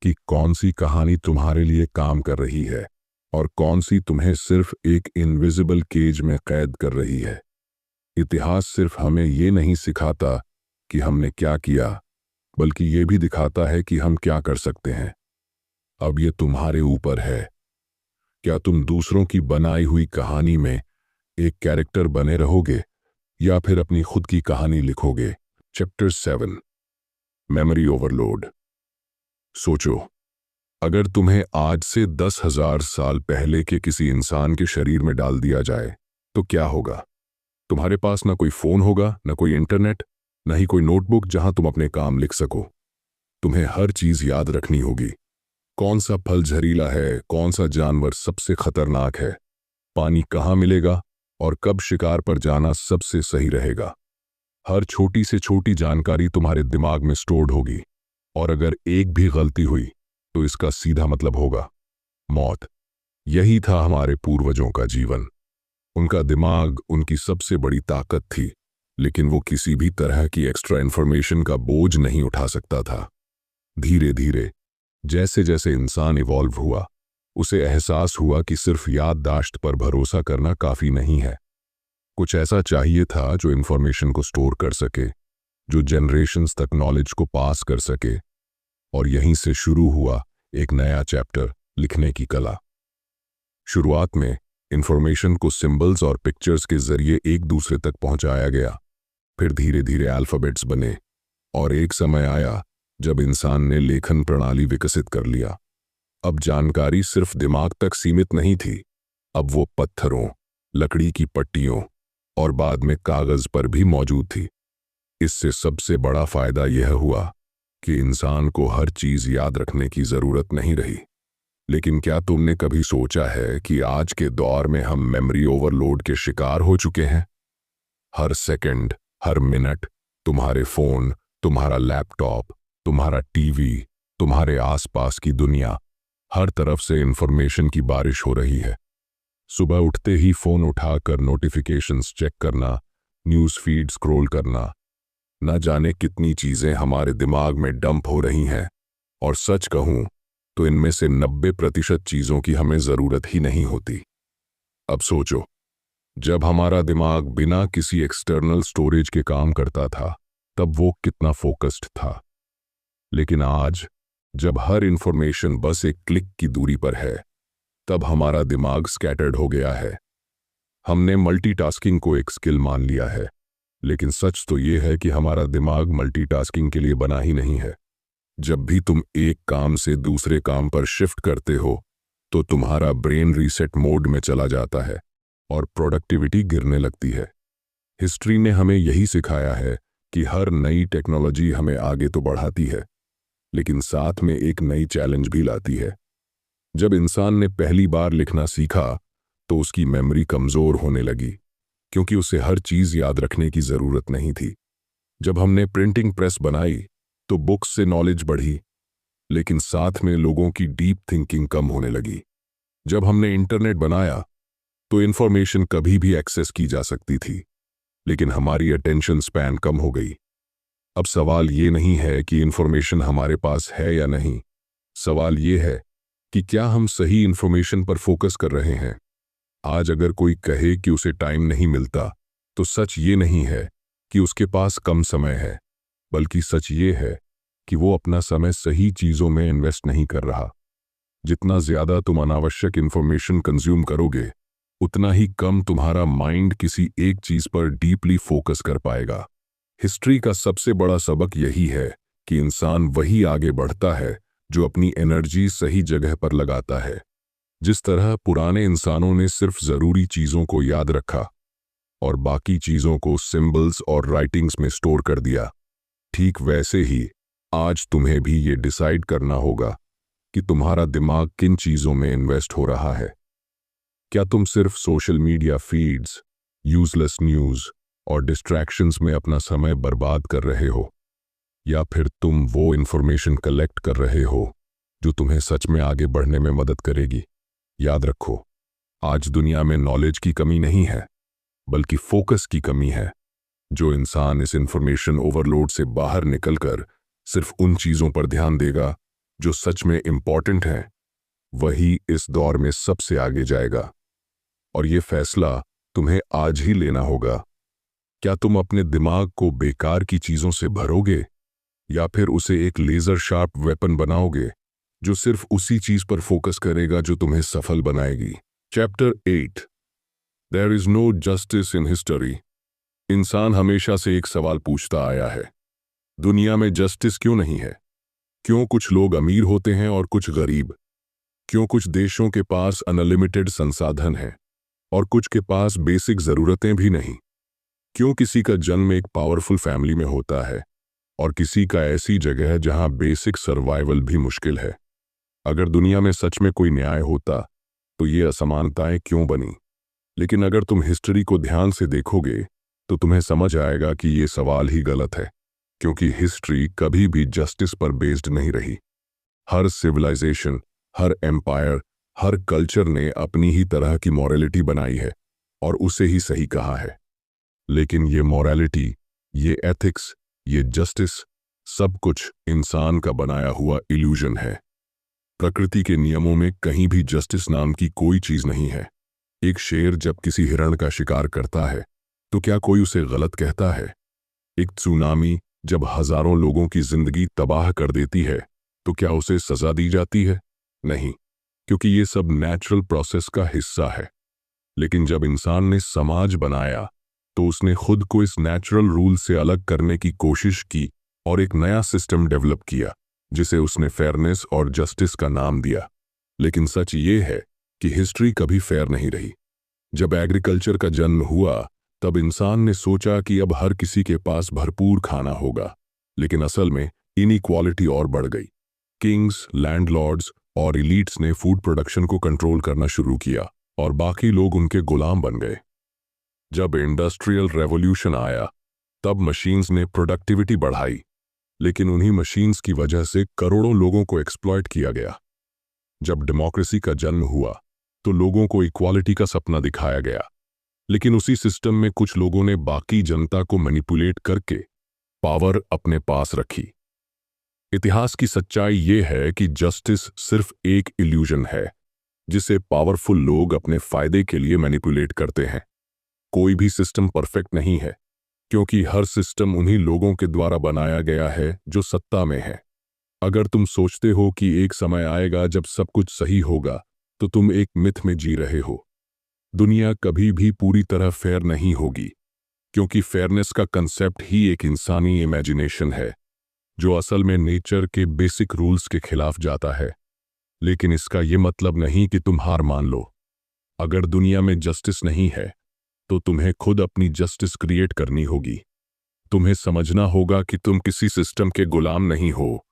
कि कौन सी कहानी तुम्हारे लिए काम कर रही है और कौन सी तुम्हें सिर्फ एक इनविजिबल केज में कैद कर रही है। इतिहास सिर्फ हमें ये नहीं सिखाता कि हमने क्या किया, बल्कि ये भी दिखाता है कि हम क्या कर सकते हैं। अब ये तुम्हारे ऊपर है। क्या तुम दूसरों की बनाई हुई कहानी में एक कैरेक्टर बने रहोगे या फिर अपनी खुद की कहानी लिखोगे? Chapter 7, memory overload. सोचो, अगर तुम्हें आज से 10,000 साल पहले के किसी इंसान के शरीर में डाल दिया जाए तो क्या होगा? तुम्हारे पास ना कोई फोन होगा, ना कोई इंटरनेट, ना ही कोई नोटबुक जहां तुम अपने काम लिख सको। तुम्हें हर चीज याद रखनी होगी। कौन सा फल जहरीला है, कौन सा जानवर सबसे खतरनाक है, पानी कहाँ मिलेगा और कब शिकार पर जाना सबसे सही रहेगा। हर छोटी से छोटी जानकारी तुम्हारे दिमाग में स्टोर्ड होगी, और अगर एक भी गलती हुई तो इसका सीधा मतलब होगा मौत। यही था हमारे पूर्वजों का जीवन। उनका दिमाग उनकी सबसे बड़ी ताकत थी, लेकिन वो किसी भी तरह की एक्स्ट्रा इन्फॉर्मेशन का बोझ नहीं उठा सकता था। धीरे धीरे जैसे जैसे इंसान इवॉल्व हुआ, उसे एहसास हुआ कि सिर्फ याददाश्त पर भरोसा करना काफी नहीं है। कुछ ऐसा चाहिए था जो इन्फॉर्मेशन को स्टोर कर सके, जो जनरेशंस तक नॉलेज को पास कर सके। और यहीं से शुरू हुआ एक नया चैप्टर, लिखने की कला। शुरुआत में इन्फॉर्मेशन को सिंबल्स और पिक्चर्स के जरिए एक दूसरे तक पहुंचाया गया। फिर धीरे धीरे अल्फाबेट्स बने, और एक समय आया जब इंसान ने लेखन प्रणाली विकसित कर लिया। अब जानकारी सिर्फ दिमाग तक सीमित नहीं थी, अब वो पत्थरों, लकड़ी की पट्टियों और बाद में कागज पर भी मौजूद थी। इससे सबसे बड़ा फायदा यह हुआ कि इंसान को हर चीज याद रखने की जरूरत नहीं रही। लेकिन क्या तुमने कभी सोचा है कि आज के दौर में हम मेमोरी ओवरलोड के शिकार हो चुके हैं? हर सेकंड, हर मिनट तुम्हारे फोन, तुम्हारा लैपटॉप, तुम्हारा टीवी, तुम्हारे आसपास की दुनिया, हर तरफ से इंफॉर्मेशन की बारिश हो रही है। सुबह उठते ही फोन उठाकर नोटिफिकेशंस चेक करना, न्यूज़ फीड स्क्रॉल करना, न जाने कितनी चीजें हमारे दिमाग में डंप हो रही हैं। और सच कहूं तो इनमें से 90% चीजों की हमें जरूरत ही नहीं होती। अब सोचो, जब हमारा दिमाग बिना किसी एक्सटर्नल स्टोरेज के काम करता था तब वो कितना फोकस्ड था। लेकिन आज जब हर इंफॉर्मेशन बस एक क्लिक की दूरी पर है, तब हमारा दिमाग स्कैटर्ड हो गया है। हमने मल्टीटास्किंग को एक स्किल मान लिया है, लेकिन सच तो ये है कि हमारा दिमाग मल्टीटास्किंग के लिए बना ही नहीं है। जब भी तुम एक काम से दूसरे काम पर शिफ्ट करते हो तो तुम्हारा ब्रेन रीसेट मोड में चला जाता है और प्रोडक्टिविटी गिरने लगती है। हिस्ट्री ने हमें यही सिखाया है कि हर नई टेक्नोलॉजी हमें आगे तो बढ़ाती है, लेकिन साथ में एक नई चैलेंज भी लाती है। जब इंसान ने पहली बार लिखना सीखा तो उसकी मेमोरी कमजोर होने लगी, क्योंकि उसे हर चीज याद रखने की जरूरत नहीं थी। जब हमने प्रिंटिंग प्रेस बनाई तो बुक्स से नॉलेज बढ़ी, लेकिन साथ में लोगों की डीप थिंकिंग कम होने लगी। जब हमने इंटरनेट बनाया तो इंफॉर्मेशन कभी भी एक्सेस की जा सकती थी, लेकिन हमारी अटेंशन स्पैन कम हो गई। अब सवाल ये नहीं है कि इंफॉर्मेशन हमारे पास है या नहीं, सवाल ये है कि क्या हम सही इंफॉर्मेशन पर फोकस कर रहे हैं। आज अगर कोई कहे कि उसे टाइम नहीं मिलता, तो सच ये नहीं है कि उसके पास कम समय है, बल्कि सच ये है कि वो अपना समय सही चीज़ों में इन्वेस्ट नहीं कर रहा। जितना ज़्यादा तुम अनावश्यक इन्फॉर्मेशन कंज्यूम करोगे, उतना ही कम तुम्हारा माइंड किसी एक चीज़ पर डीपली फोकस कर पाएगा। हिस्ट्री का सबसे बड़ा सबक यही है कि इंसान वही आगे बढ़ता है जो अपनी एनर्जी सही जगह पर लगाता है। जिस तरह पुराने इंसानों ने सिर्फ ज़रूरी चीज़ों को याद रखा और बाकी चीज़ों को सिंबल्स और राइटिंग्स में स्टोर कर दिया, ठीक वैसे ही आज तुम्हें भी ये डिसाइड करना होगा कि तुम्हारा दिमाग किन चीज़ों में इन्वेस्ट हो रहा है। क्या तुम सिर्फ social media feeds, useless news और डिस्ट्रैक्शंस में अपना समय बर्बाद कर रहे हो, या फिर तुम वो इन्फॉर्मेशन कलेक्ट कर रहे हो जो तुम्हें सच में आगे बढ़ने में मदद करेगी? याद रखो, आज दुनिया में नॉलेज की कमी नहीं है, बल्कि फोकस की कमी है। जो इंसान इस इन्फॉर्मेशन ओवरलोड से बाहर निकलकर सिर्फ उन चीज़ों पर ध्यान देगा जो सच में इम्पॉर्टेंट हैं, वही इस दौर में सबसे आगे जाएगा। और ये फैसला तुम्हें आज ही लेना होगा। क्या तुम अपने दिमाग को बेकार की चीज़ों से भरोगे, या फिर उसे एक लेज़र शार्प वेपन बनाओगे जो सिर्फ उसी चीज़ पर फोकस करेगा जो तुम्हें सफल बनाएगी? Chapter 8, there is no justice in history. इंसान हमेशा से एक सवाल पूछता आया है, दुनिया में जस्टिस क्यों नहीं है? क्यों कुछ लोग अमीर होते हैं और कुछ गरीब? क्यों कुछ देशों के पास अनलिमिटेड संसाधन हैं और कुछ के पास बेसिक ज़रूरतें भी नहीं? क्यों किसी का जन्म एक पावरफुल फैमिली में होता है और किसी का ऐसी जगह जहां बेसिक सर्वाइवल भी मुश्किल है? अगर दुनिया में सच में कोई न्याय होता तो ये असमानताएं क्यों बनी? लेकिन अगर तुम हिस्ट्री को ध्यान से देखोगे तो तुम्हें समझ आएगा कि ये सवाल ही गलत है, क्योंकि हिस्ट्री कभी भी जस्टिस पर बेस्ड नहीं रही। हर सिविलाइजेशन, हर एम्पायर, हर कल्चर ने अपनी ही तरह की मॉरलिटी बनाई है और उसे ही सही कहा है। लेकिन ये मॉरलिटी, ये एथिक्स, ये जस्टिस, सब कुछ इंसान का बनाया हुआ इल्यूजन है। प्रकृति के नियमों में कहीं भी जस्टिस नाम की कोई चीज नहीं है। एक शेर जब किसी हिरण का शिकार करता है तो क्या कोई उसे गलत कहता है? एक सुनामी जब हजारों लोगों की जिंदगी तबाह कर देती है तो क्या उसे सजा दी जाती है? नहीं, क्योंकि ये सब नेचुरल प्रोसेस का हिस्सा है। लेकिन जब इंसान ने समाज बनाया तो उसने खुद को इस नेचुरल रूल से अलग करने की कोशिश की और एक नया सिस्टम डेवलप किया जिसे उसने फेयरनेस और जस्टिस का नाम दिया। लेकिन सच ये है कि हिस्ट्री कभी फेयर नहीं रही। जब एग्रीकल्चर का जन्म हुआ तब इंसान ने सोचा कि अब हर किसी के पास भरपूर खाना होगा, लेकिन असल में इनइक्वालिटी और बढ़ गई। किंग्स, लैंडलॉर्ड्स और इलीट्स ने फूड प्रोडक्शन को कंट्रोल करना शुरू किया और बाकी लोग उनके गुलाम बन गए। जब इंडस्ट्रियल रेवोल्यूशन आया तब मशीन्स ने प्रोडक्टिविटी बढ़ाई, लेकिन उन्हीं मशीन्स की वजह से करोड़ों लोगों को एक्सप्लॉइट किया गया। जब डेमोक्रेसी का जन्म हुआ तो लोगों को इक्वालिटी का सपना दिखाया गया, लेकिन उसी सिस्टम में कुछ लोगों ने बाकी जनता को मैनिपुलेट करके पावर अपने पास रखी। इतिहास की सच्चाई ये है कि जस्टिस सिर्फ एक इल्यूजन है जिसे पावरफुल लोग अपने फायदे के लिए मैनिपुलेट करते हैं। कोई भी सिस्टम परफेक्ट नहीं है, क्योंकि हर सिस्टम उन्हीं लोगों के द्वारा बनाया गया है जो सत्ता में है। अगर तुम सोचते हो कि एक समय आएगा जब सब कुछ सही होगा, तो तुम एक मिथ में जी रहे हो। दुनिया कभी भी पूरी तरह फेयर नहीं होगी, क्योंकि फेयरनेस का कंसेप्ट ही एक इंसानी इमेजिनेशन है जो असल में नेचर के बेसिक रूल्स के खिलाफ जाता है। लेकिन इसका ये मतलब नहीं कि तुम हार मान लो। अगर दुनिया में जस्टिस नहीं है तो तुम्हें खुद अपनी जस्टिस क्रिएट करनी होगी। तुम्हें समझना होगा कि तुम किसी सिस्टम के गुलाम नहीं हो,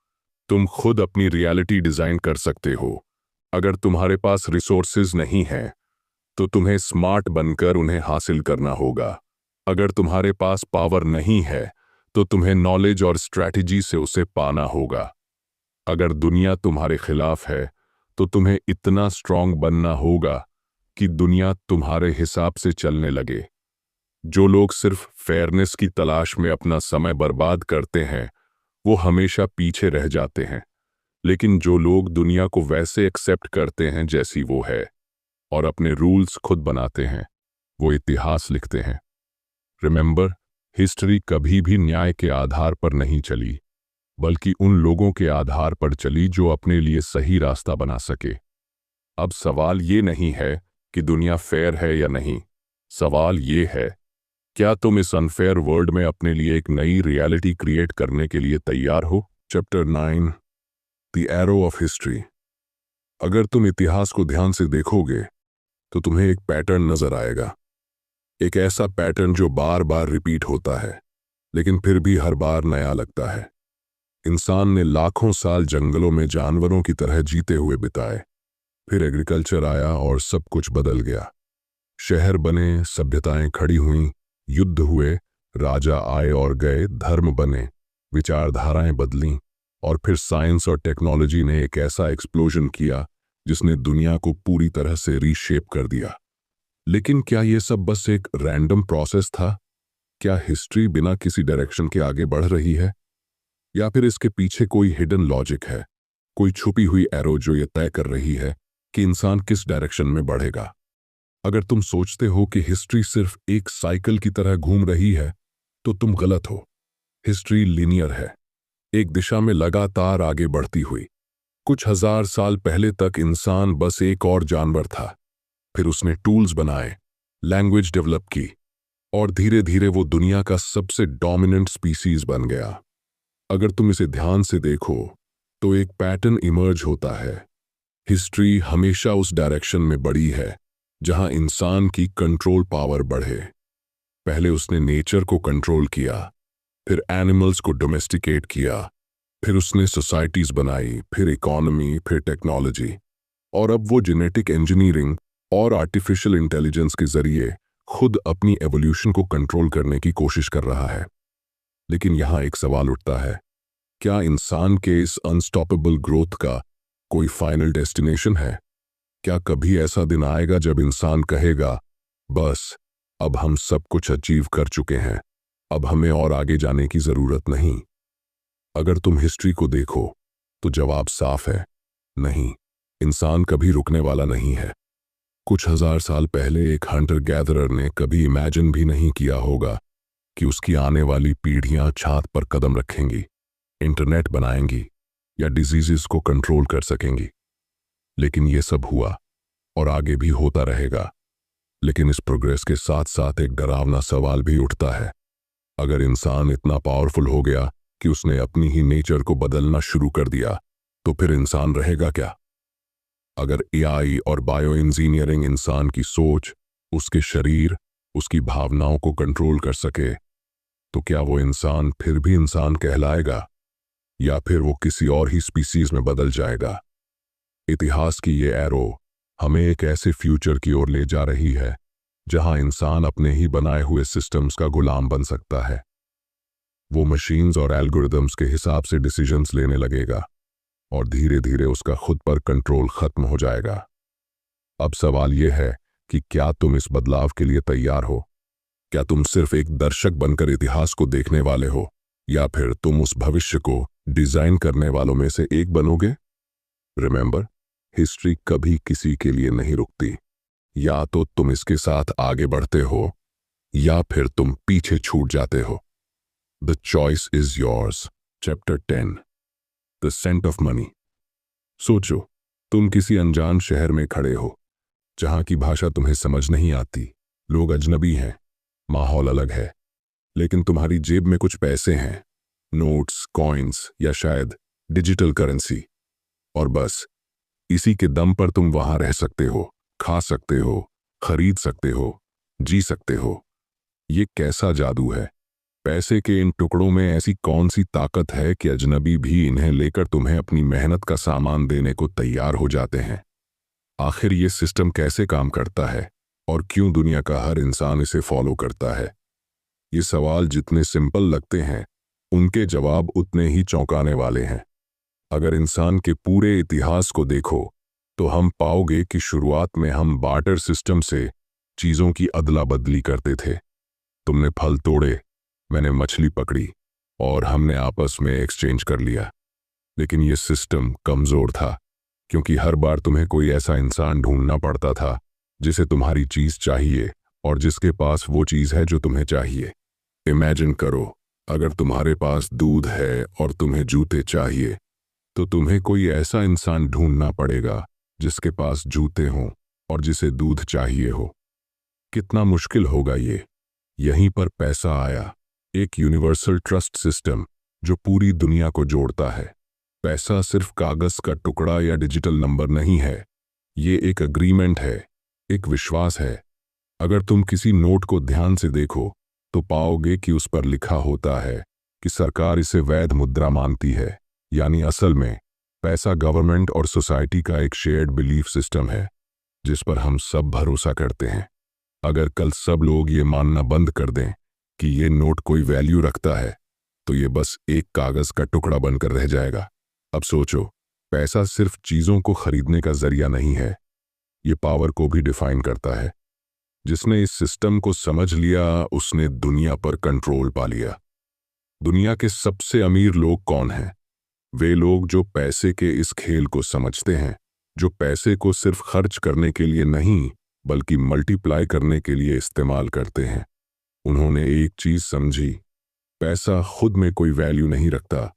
तुम खुद अपनी रियलिटी डिजाइन कर सकते हो। अगर तुम्हारे पास रिसोर्सेज नहीं हैं तो तुम्हें स्मार्ट बनकर उन्हें हासिल करना होगा। अगर तुम्हारे पास पावर नहीं है तो तुम्हें नॉलेज और स्ट्रैटेजी से उसे पाना होगा। अगर दुनिया तुम्हारे खिलाफ है तो तुम्हें इतना स्ट्रांग बनना होगा कि दुनिया तुम्हारे हिसाब से चलने लगे। जो लोग सिर्फ फेयरनेस की तलाश में अपना समय बर्बाद करते हैं वो हमेशा पीछे रह जाते हैं, लेकिन जो लोग दुनिया को वैसे एक्सेप्ट करते हैं जैसी वो है, और अपने रूल्स खुद बनाते हैं। वो इतिहास लिखते हैं। रिमेंबर, हिस्ट्री कभी भी न्याय के आधार पर नहीं चली, बल्कि उन लोगों के आधार पर चली जो अपने लिए सही रास्ता बना सके। अब सवाल ये नहीं है कि दुनिया फेयर है या नहीं। सवाल ये है, क्या तुम इस अनफेयर वर्ल्ड में अपने लिए एक नई रियलिटी क्रिएट करने के लिए तैयार हो? Chapter 9, the arrow of history. अगर तुम इतिहास को ध्यान से देखोगे तो तुम्हें एक पैटर्न नजर आएगा। एक ऐसा पैटर्न जो बार बार रिपीट होता है, लेकिन फिर भी हर बार नया लगता है। इंसान ने लाखों साल जंगलों में जानवरों की तरह जीते हुए बिताए। फिर एग्रीकल्चर आया और सब कुछ बदल गया। शहर बने, सभ्यताएं खड़ी हुईं, युद्ध हुए, राजा आए और गए, धर्म बने, विचारधाराएं बदलीं, और फिर साइंस और टेक्नोलॉजी ने एक ऐसा एक्सप्लोजन किया जिसने दुनिया को पूरी तरह से रीशेप कर दिया। लेकिन क्या ये सब बस एक रैंडम प्रोसेस था? क्या हिस्ट्री बिना किसी डायरेक्शन के आगे बढ़ रही है? या फिर इसके पीछे कोई हिडन लॉजिक है, कोई छुपी हुई एरो जो ये तय कर रही है कि इंसान किस डायरेक्शन में बढ़ेगा? अगर तुम सोचते हो कि हिस्ट्री सिर्फ एक साइकिल की तरह घूम रही है, तो तुम गलत हो। हिस्ट्री लीनियर है, एक दिशा में लगातार आगे बढ़ती हुई। कुछ हजार साल पहले तक इंसान बस एक और जानवर था। फिर उसने टूल्स बनाए, लैंग्वेज डेवलप की, और धीरे धीरे वो दुनिया का सबसे डोमिनेंट स्पीसीज बन गया। अगर तुम इसे ध्यान से देखो तो एक पैटर्न इमर्ज होता है। हिस्ट्री हमेशा उस डायरेक्शन में बढ़ी है जहां इंसान की कंट्रोल पावर बढ़े। पहले उसने नेचर को कंट्रोल किया, फिर एनिमल्स को डोमेस्टिकेट किया, फिर उसने सोसाइटीज बनाई, फिर इकोनॉमी, फिर टेक्नोलॉजी, और अब वो जेनेटिक इंजीनियरिंग और आर्टिफिशियल इंटेलिजेंस के जरिए खुद अपनी एवोल्यूशन को कंट्रोल करने की कोशिश कर रहा है। लेकिन यहां एक सवाल उठता है, क्या इंसान के इस अनस्टॉपेबल ग्रोथ का कोई फाइनल डेस्टिनेशन है? क्या कभी ऐसा दिन आएगा जब इंसान कहेगा, बस अब हम सब कुछ अचीव कर चुके हैं, अब हमें और आगे जाने की जरूरत नहीं? अगर तुम हिस्ट्री को देखो तो जवाब साफ है, नहीं, इंसान कभी रुकने वाला नहीं है। कुछ हजार साल पहले एक हंटर गैदरर ने कभी इमेजिन भी नहीं किया होगा कि उसकी आने वाली पीढ़ियां चांद पर कदम रखेंगी, इंटरनेट बनाएंगी या डिजीजेस को कंट्रोल कर सकेंगी। लेकिन ये सब हुआ और आगे भी होता रहेगा। लेकिन इस प्रोग्रेस के साथ साथ एक डरावना सवाल भी उठता है। अगर इंसान इतना पावरफुल हो गया कि उसने अपनी ही नेचर को बदलना शुरू कर दिया, तो फिर इंसान रहेगा क्या? अगर एआई और बायो इंजीनियरिंग इंसान की सोच, उसके शरीर, उसकी भावनाओं को कंट्रोल कर सके, तो क्या वो इंसान फिर भी इंसान कहलाएगा या फिर वो किसी और ही स्पीसीज में बदल जाएगा? इतिहास की ये एरो हमें एक ऐसे फ्यूचर की ओर ले जा रही है जहां इंसान अपने ही बनाए हुए सिस्टम्स का गुलाम बन सकता है। वो मशीन्स और एल्गोरिदम्स के हिसाब से डिसीजंस लेने लगेगा और धीरे धीरे उसका खुद पर कंट्रोल खत्म हो जाएगा। अब सवाल यह है कि क्या तुम इस बदलाव के लिए तैयार हो? क्या तुम सिर्फ एक दर्शक बनकर इतिहास को देखने वाले हो, या फिर तुम उस भविष्य को डिजाइन करने वालों में से एक बनोगे? रिमेंबर, हिस्ट्री कभी किसी के लिए नहीं रुकती। या तो तुम इसके साथ आगे बढ़ते हो या फिर तुम पीछे छूट जाते हो। The choice is yours. Chapter 10, the scent of money. सोचो, तुम किसी अनजान शहर में खड़े हो जहां की भाषा तुम्हें समझ नहीं आती, लोग अजनबी हैं, माहौल अलग है, लेकिन तुम्हारी जेब में कुछ पैसे हैं, नोट्स, कॉइन्स या शायद डिजिटल करेंसी, और बस इसी के दम पर तुम वहां रह सकते हो, खा सकते हो, खरीद सकते हो, जी सकते हो। ये कैसा जादू है? पैसे के इन टुकड़ों में ऐसी कौन सी ताकत है कि अजनबी भी इन्हें लेकर तुम्हें अपनी मेहनत का सामान देने को तैयार हो जाते हैं? आखिर ये सिस्टम कैसे काम करता है और क्यों दुनिया का हर इंसान इसे फॉलो करता है? ये सवाल जितने सिंपल लगते हैं, उनके जवाब उतने ही चौंकाने वाले हैं। अगर इंसान के पूरे इतिहास को देखो तो हम पाओगे कि शुरुआत में हम बार्टर सिस्टम से चीजों की अदला बदली करते थे। तुमने फल तोड़े, मैंने मछली पकड़ी, और हमने आपस में एक्सचेंज कर लिया। लेकिन यह सिस्टम कमजोर था, क्योंकि हर बार तुम्हें कोई ऐसा इंसान ढूंढना पड़ता था जिसे तुम्हारी चीज चाहिए और जिसके पास वो चीज है जो तुम्हें चाहिए। इमेजिन करो, अगर तुम्हारे पास दूध है और तुम्हें जूते चाहिए, तो तुम्हें कोई ऐसा इंसान ढूंढना पड़ेगा जिसके पास जूते हों और जिसे दूध चाहिए हो। कितना मुश्किल होगा ये। यहीं पर पैसा आया, एक यूनिवर्सल ट्रस्ट सिस्टम जो पूरी दुनिया को जोड़ता है। पैसा सिर्फ कागज का टुकड़ा या डिजिटल नंबर नहीं है, ये एक एग्रीमेंट है, एक विश्वास है। अगर तुम किसी नोट को ध्यान से देखो तो पाओगे कि उस पर लिखा होता है कि सरकार इसे वैध मुद्रा मानती है। यानी असल में पैसा गवर्नमेंट और सोसाइटी का एक शेयर्ड बिलीफ सिस्टम है जिस पर हम सब भरोसा करते हैं। अगर कल सब लोग ये मानना बंद कर दें कि ये नोट कोई वैल्यू रखता है, तो ये बस एक कागज का टुकड़ा बनकर रह जाएगा। अब सोचो, पैसा सिर्फ चीजों को खरीदने का जरिया नहीं है, ये पावर को भी डिफाइन करता है। जिसने इस सिस्टम को समझ लिया उसने दुनिया पर कंट्रोल पा लिया। दुनिया के सबसे अमीर लोग कौन हैं? वे लोग जो पैसे के इस खेल को समझते हैं, जो पैसे को सिर्फ खर्च करने के लिए नहीं बल्कि मल्टीप्लाई करने के लिए इस्तेमाल करते हैं। उन्होंने एक चीज समझी, पैसा खुद में कोई वैल्यू नहीं रखता,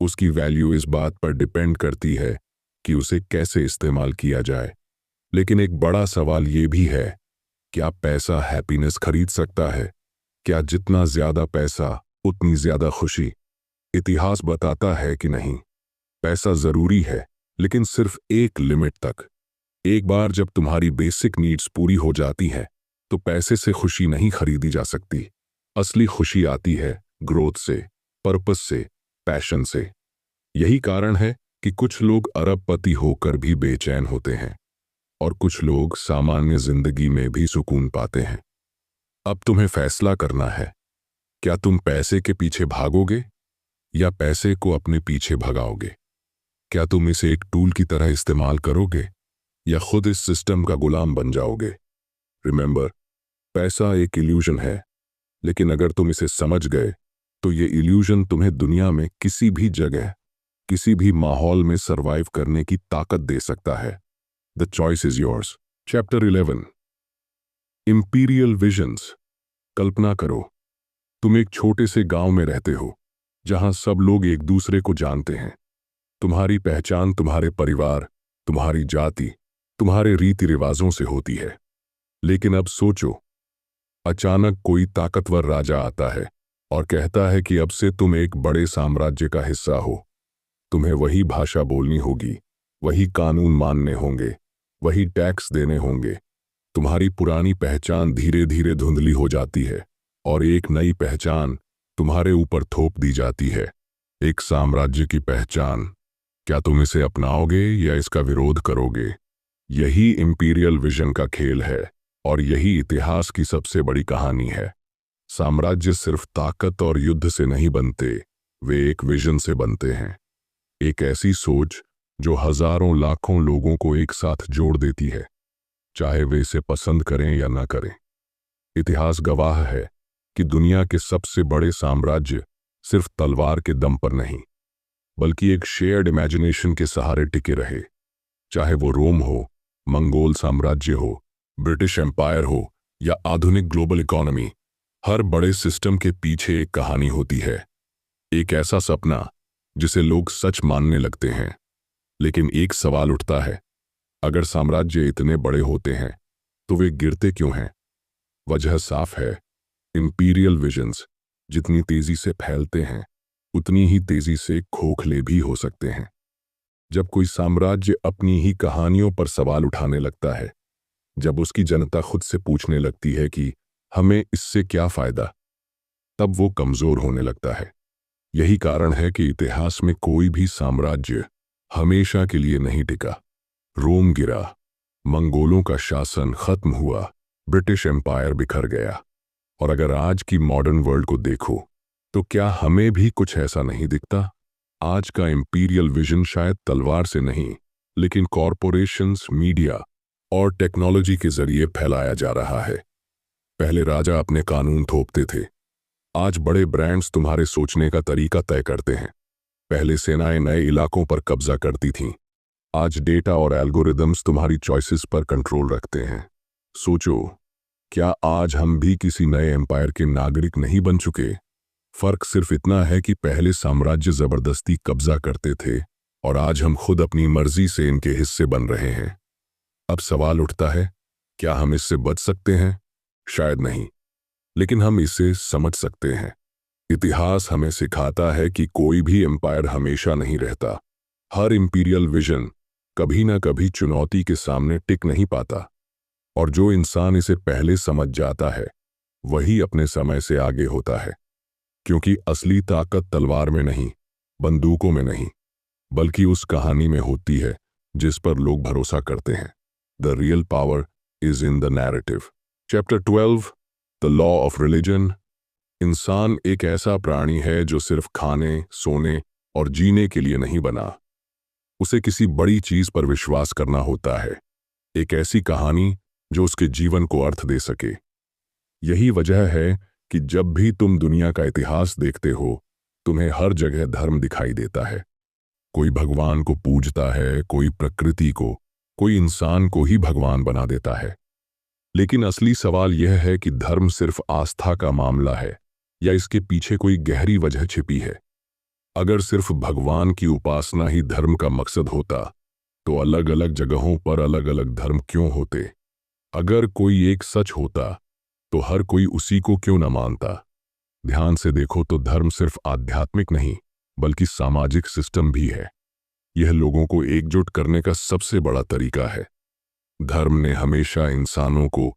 उसकी वैल्यू इस बात पर डिपेंड करती है कि उसे कैसे इस्तेमाल किया जाए। लेकिन एक बड़ा सवाल ये भी है, क्या पैसा हैप्पीनेस खरीद सकता है? क्या जितना ज्यादा पैसा उतनी ज्यादा खुशी? इतिहास बताता है कि नहीं। पैसा जरूरी है, लेकिन सिर्फ एक लिमिट तक। एक बार जब तुम्हारी बेसिक नीड्स पूरी हो जाती है तो पैसे से खुशी नहीं खरीदी जा सकती। असली खुशी आती है ग्रोथ से, पर्पस से, पैशन से। यही कारण है कि कुछ लोग अरबपति होकर भी बेचैन होते हैं और कुछ लोग सामान्य जिंदगी में भी सुकून पाते हैं। अब तुम्हें फैसला करना है, क्या तुम पैसे के पीछे भागोगे या पैसे को अपने पीछे भगाओगे? क्या तुम इसे एक टूल की तरह इस्तेमाल करोगे या खुद इस सिस्टम का गुलाम बन जाओगे? रिमेंबर, पैसा एक इल्यूजन है, लेकिन अगर तुम इसे समझ गए तो ये इल्यूजन तुम्हें दुनिया में किसी भी जगह, किसी भी माहौल में सरवाइव करने की ताकत दे सकता है। The choice is yours. Chapter 11. Imperial Visions. कल्पना करो, तुम एक छोटे से गांव में रहते हो जहां सब लोग एक दूसरे को जानते हैं। तुम्हारी पहचान तुम्हारे परिवार, तुम्हारी जाति, तुम्हारे रीति रिवाजों से होती है। लेकिन अब सोचो, अचानक कोई ताकतवर राजा आता है और कहता है कि अब से तुम एक बड़े साम्राज्य का हिस्सा हो। तुम्हें वही भाषा बोलनी होगी, वही कानून मानने होंगे, वही टैक्स देने होंगे। तुम्हारी पुरानी पहचान धीरे धीरे धुंधली हो जाती है और एक नई पहचान तुम्हारे ऊपर थोप दी जाती है, एक साम्राज्य की पहचान। क्या तुम इसे अपनाओगे या इसका विरोध करोगे? यही इंपीरियल विजन का खेल है और यही इतिहास की सबसे बड़ी कहानी है। साम्राज्य सिर्फ ताकत और युद्ध से नहीं बनते, वे एक विजन से बनते हैं। एक ऐसी सोच जो हजारों लाखों लोगों को एक साथ जोड़ देती है, चाहे वे इसे पसंद करें या ना करें। इतिहास गवाह है कि दुनिया के सबसे बड़े साम्राज्य सिर्फ तलवार के दम पर नहीं, बल्कि एक शेयर्ड इमेजिनेशन के सहारे टिके रहे। चाहे वो रोम हो, मंगोल साम्राज्य हो, ब्रिटिश एम्पायर हो या आधुनिक ग्लोबल इकोनॉमी, हर बड़े सिस्टम के पीछे एक कहानी होती है। एक ऐसा सपना जिसे लोग सच मानने लगते हैं। लेकिन एक सवाल उठता है, अगर साम्राज्य इतने बड़े होते हैं तो वे गिरते क्यों हैं? वजह साफ है, इंपीरियल विजन्स जितनी तेजी से फैलते हैं उतनी ही तेजी से खोखले भी हो सकते हैं। जब कोई साम्राज्य अपनी ही कहानियों पर सवाल उठाने लगता है, जब उसकी जनता खुद से पूछने लगती है कि हमें इससे क्या फायदा, तब वो कमजोर होने लगता है। यही कारण है कि इतिहास में कोई भी साम्राज्य हमेशा के लिए नहीं टिका। रोम गिरा, मंगोलों का शासन खत्म हुआ, ब्रिटिश एम्पायर बिखर गया। और अगर आज की मॉडर्न वर्ल्ड को देखो तो क्या हमें भी कुछ ऐसा नहीं दिखता? आज का इंपीरियल विजन शायद तलवार से नहीं, लेकिन कॉरपोरेशंस, मीडिया और टेक्नोलॉजी के जरिए फैलाया जा रहा है। पहले राजा अपने कानून थोपते थे, आज बड़े ब्रांड्स तुम्हारे सोचने का तरीका तय करते हैं। पहले सेनाएं नए इलाकों पर कब्जा करती थीं, आज डेटा और एल्गोरिदम्स तुम्हारी चॉइसेस पर कंट्रोल रखते हैं। सोचो, क्या आज हम भी किसी नए एम्पायर के नागरिक नहीं बन चुके? फर्क सिर्फ इतना है कि पहले साम्राज्य जबरदस्ती कब्जा करते थे और आज हम खुद अपनी मर्जी से इनके हिस्से बन रहे हैं। अब सवाल उठता है, क्या हम इससे बच सकते हैं? शायद नहीं, लेकिन हम इसे समझ सकते हैं। इतिहास हमें सिखाता है कि कोई भी एम्पायर हमेशा नहीं रहता। हर इंपीरियल विजन कभी ना कभी चुनौती के सामने टिक नहीं पाता, और जो इंसान इसे पहले समझ जाता है वही अपने समय से आगे होता है। क्योंकि असली ताकत तलवार में नहीं, बंदूकों में नहीं, बल्कि उस कहानी में होती है जिस पर लोग भरोसा करते हैं। The real power is in the narrative. Chapter 12, the law of religion. इंसान एक ऐसा प्राणी है जो सिर्फ खाने, सोने और जीने के लिए नहीं बना। उसे किसी बड़ी चीज पर विश्वास करना होता है, एक ऐसी कहानी जो उसके जीवन को अर्थ दे सके। यही वजह है कि जब भी तुम दुनिया का इतिहास देखते हो, तुम्हें हर जगह धर्म दिखाई देता है। कोई भगवान को पूजता है, कोई प्रकृति को, कोई इंसान को ही भगवान बना देता है। लेकिन असली सवाल यह है कि धर्म सिर्फ आस्था का मामला है या इसके पीछे कोई गहरी वजह छिपी है। अगर सिर्फ भगवान की उपासना ही धर्म का मकसद होता तो अलग अलग जगहों पर अलग अलग धर्म क्यों होते? अगर कोई एक सच होता तो हर कोई उसी को क्यों न मानता? ध्यान से देखो तो धर्म सिर्फ आध्यात्मिक नहीं बल्कि सामाजिक सिस्टम भी है। यह लोगों को एकजुट करने का सबसे बड़ा तरीका है। धर्म ने हमेशा इंसानों को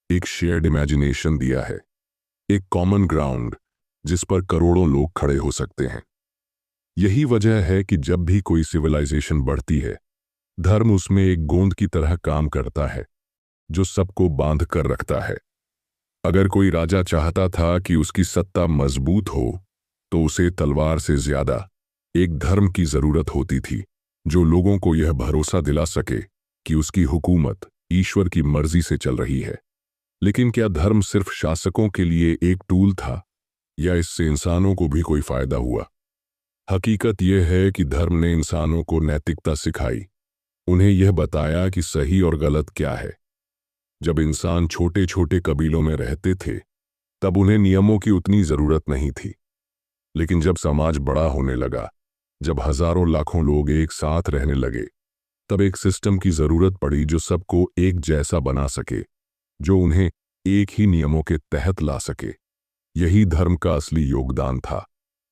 एक शेयर्ड इमेजिनेशन दिया है, एक कॉमन ग्राउंड जिस पर करोड़ों लोग खड़े हो सकते हैं। यही वजह है कि जब भी कोई सिविलाइजेशन बढ़ती है, धर्म उसमें एक गोंद की तरह काम करता है जो सबको बांध कर रखता है। अगर कोई राजा चाहता था कि उसकी सत्ता मजबूत हो तो उसे तलवार से ज्यादा एक धर्म की जरूरत होती थी जो लोगों को यह भरोसा दिला सके कि उसकी हुकूमत ईश्वर की मर्जी से चल रही है। लेकिन क्या धर्म सिर्फ शासकों के लिए एक टूल था या इससे इंसानों को भी कोई फायदा हुआ? हकीकत यह है कि धर्म ने इंसानों को नैतिकता सिखाई, उन्हें यह बताया कि सही और गलत क्या है। जब इंसान छोटे छोटे कबीलों में रहते थे तब उन्हें नियमों की उतनी जरूरत नहीं थी। लेकिन जब समाज बड़ा होने लगा, जब हजारों लाखों लोग एक साथ रहने लगे, तब एक सिस्टम की जरूरत पड़ी जो सबको एक जैसा बना सके, जो उन्हें एक ही नियमों के तहत ला सके। यही धर्म का असली योगदान था।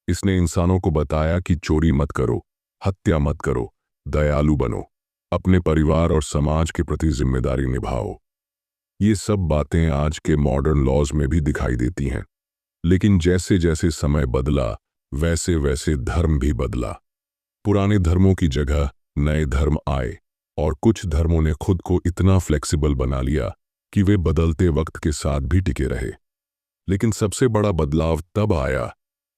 इसने इंसानों को बताया कि चोरी मत करो, हत्या मत करो, दयालु बनो, अपने परिवार और समाज के प्रति जिम्मेदारी निभाओ। ये सब बातें आज के मॉडर्न लॉज में भी दिखाई देती हैं। लेकिन जैसे जैसे समय बदला वैसे वैसे धर्म भी बदला। पुराने धर्मों की जगह नए धर्म आए और कुछ धर्मों ने खुद को इतना फ्लेक्सिबल बना लिया कि वे बदलते वक्त के साथ भी टिके रहे। लेकिन सबसे बड़ा बदलाव तब आया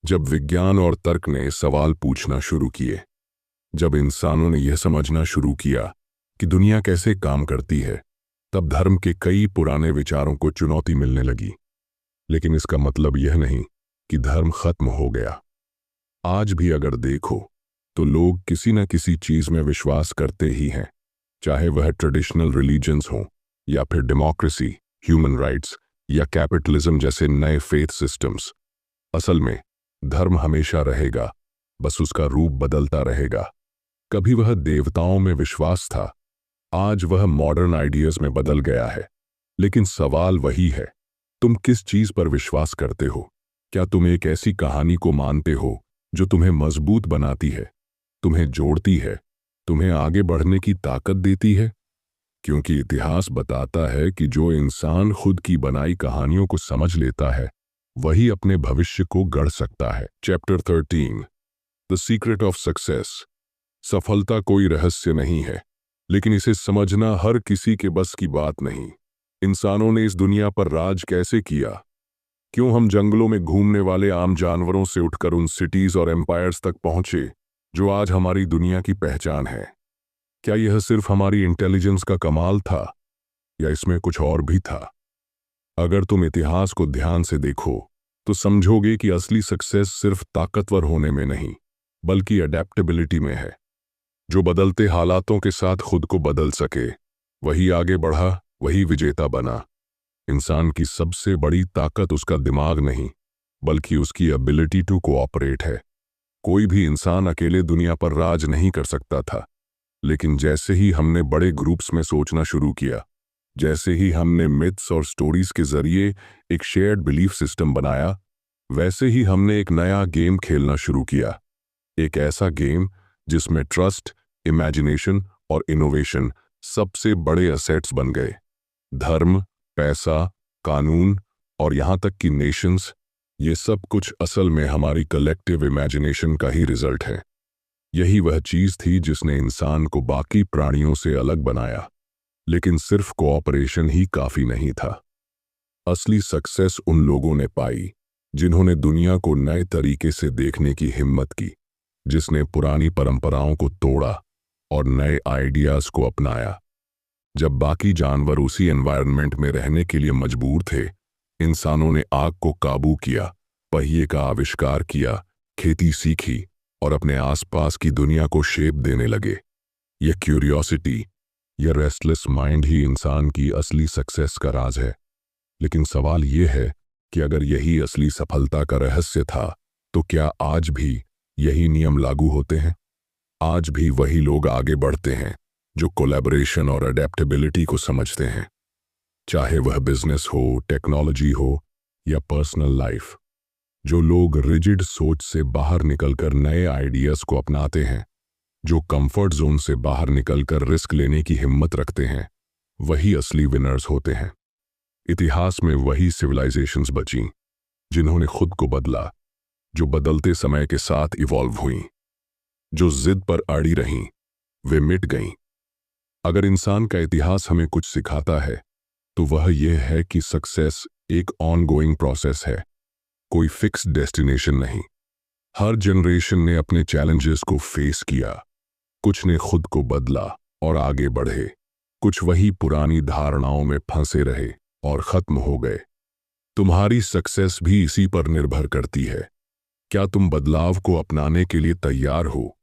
जब विज्ञान और तर्क ने सवाल पूछना शुरू किए। जब इंसानों ने यह समझना शुरू किया कि दुनिया कैसे काम करती है, तब धर्म के कई पुराने विचारों को चुनौती मिलने लगी। लेकिन इसका मतलब यह नहीं कि धर्म खत्म हो गया। आज भी अगर देखो तो लोग किसी न किसी चीज में विश्वास करते ही हैं, चाहे वह ट्रेडिशनल रिलीजन्स हों या फिर डेमोक्रेसी, ह्यूमन राइट्स या कैपिटलिज्म जैसे नए फेथ सिस्टम्स। असल में धर्म हमेशा रहेगा, बस उसका रूप बदलता रहेगा। कभी वह देवताओं में विश्वास था, आज वह मॉडर्न आइडियाज में बदल गया है। लेकिन सवाल वही है, तुम किस चीज पर विश्वास करते हो? क्या तुम एक ऐसी कहानी को मानते हो जो तुम्हें मजबूत बनाती है, तुम्हें जोड़ती है, तुम्हें आगे बढ़ने की ताकत देती है? क्योंकि इतिहास बताता है कि जो इंसान खुद की बनाई कहानियों को समझ लेता है वही अपने भविष्य को गढ़ सकता है। Chapter 13, the secret of success. सफलता कोई रहस्य नहीं है, लेकिन इसे समझना हर किसी के बस की बात नहीं। इंसानों ने इस दुनिया पर राज कैसे किया? क्यों हम जंगलों में घूमने वाले आम जानवरों से उठकर उन सिटीज और एम्पायर्स तक पहुंचे जो आज हमारी दुनिया की पहचान है? क्या यह सिर्फ हमारी इंटेलिजेंस का कमाल था या इसमें कुछ और भी था? अगर तुम इतिहास को ध्यान से देखो तो समझोगे कि असली सक्सेस सिर्फ ताकतवर होने में नहीं बल्कि अडेप्टेबिलिटी में है। जो बदलते हालातों के साथ खुद को बदल सके वही आगे बढ़ा वही विजेता बना। इंसान की सबसे बड़ी ताकत उसका दिमाग नहीं, बल्कि उसकी एबिलिटी टू कोऑपरेट है। कोई भी इंसान अकेले दुनिया पर राज नहीं कर सकता था, लेकिन जैसे ही हमने बड़े ग्रुप्स में सोचना शुरू किया, जैसे ही हमने मिथ्स और स्टोरीज के जरिए एक शेयर्ड बिलीफ सिस्टम बनाया, वैसे ही हमने एक नया गेम खेलना शुरू किया। एक ऐसा गेम जिसमें ट्रस्ट, इमेजिनेशन और इनोवेशन सबसे बड़े असेट्स बन गए। धर्म, पैसा, कानून और यहाँ तक कि नेशंस, ये सब कुछ असल में हमारी कलेक्टिव इमेजिनेशन का ही रिजल्ट है। यही वह चीज थी जिसने इंसान को बाकी प्राणियों से अलग बनाया। लेकिन सिर्फ कोऑपरेशन ही काफी नहीं था। असली सक्सेस उन लोगों ने पाई जिन्होंने दुनिया को नए तरीके से देखने की हिम्मत की, जिसने पुरानी परंपराओं को तोड़ा और नए आइडियाज को अपनाया। जब बाकी जानवर उसी एनवायरनमेंट में रहने के लिए मजबूर थे, इंसानों ने आग को काबू किया, पहिए का आविष्कार किया, खेती सीखी और अपने आसपास की दुनिया को शेप देने लगे। यह क्यूरियोसिटी, यह रेस्टलेस माइंड ही इंसान की असली सक्सेस का राज है। लेकिन सवाल यह है कि अगर यही असली सफलता का रहस्य था, तो क्या आज भी यही नियम लागू होते हैं? आज भी वही लोग आगे बढ़ते हैं जो कोलैबोरेशन और अडेप्टेबिलिटी को समझते हैं, चाहे वह बिजनेस हो, टेक्नोलॉजी हो या पर्सनल लाइफ। जो लोग रिजिड सोच से बाहर निकलकर नए आइडियाज को अपनाते हैं, जो कंफर्ट जोन से बाहर निकलकर रिस्क लेने की हिम्मत रखते हैं, वही असली विनर्स होते हैं। इतिहास में वही सिविलाइजेशंस बचीं जिन्होंने खुद को बदला, जो बदलते समय के साथ इवॉल्व हुईं, जो जिद पर अड़ी रहीं, वे मिट गईं। अगर इंसान का इतिहास हमें कुछ सिखाता है, तो वह यह है कि सक्सेस एक ऑनगोइंग प्रोसेस है, कोई फिक्स डेस्टिनेशन नहीं। हर जनरेशन ने अपने चैलेंजेस को फेस किया, कुछ ने खुद को बदला और आगे बढ़े, कुछ वही पुरानी धारणाओं में फंसे रहे और खत्म हो गए। तुम्हारी सक्सेस भी इसी पर निर्भर करती है। क्या तुम बदलाव को अपनाने के लिए तैयार हो?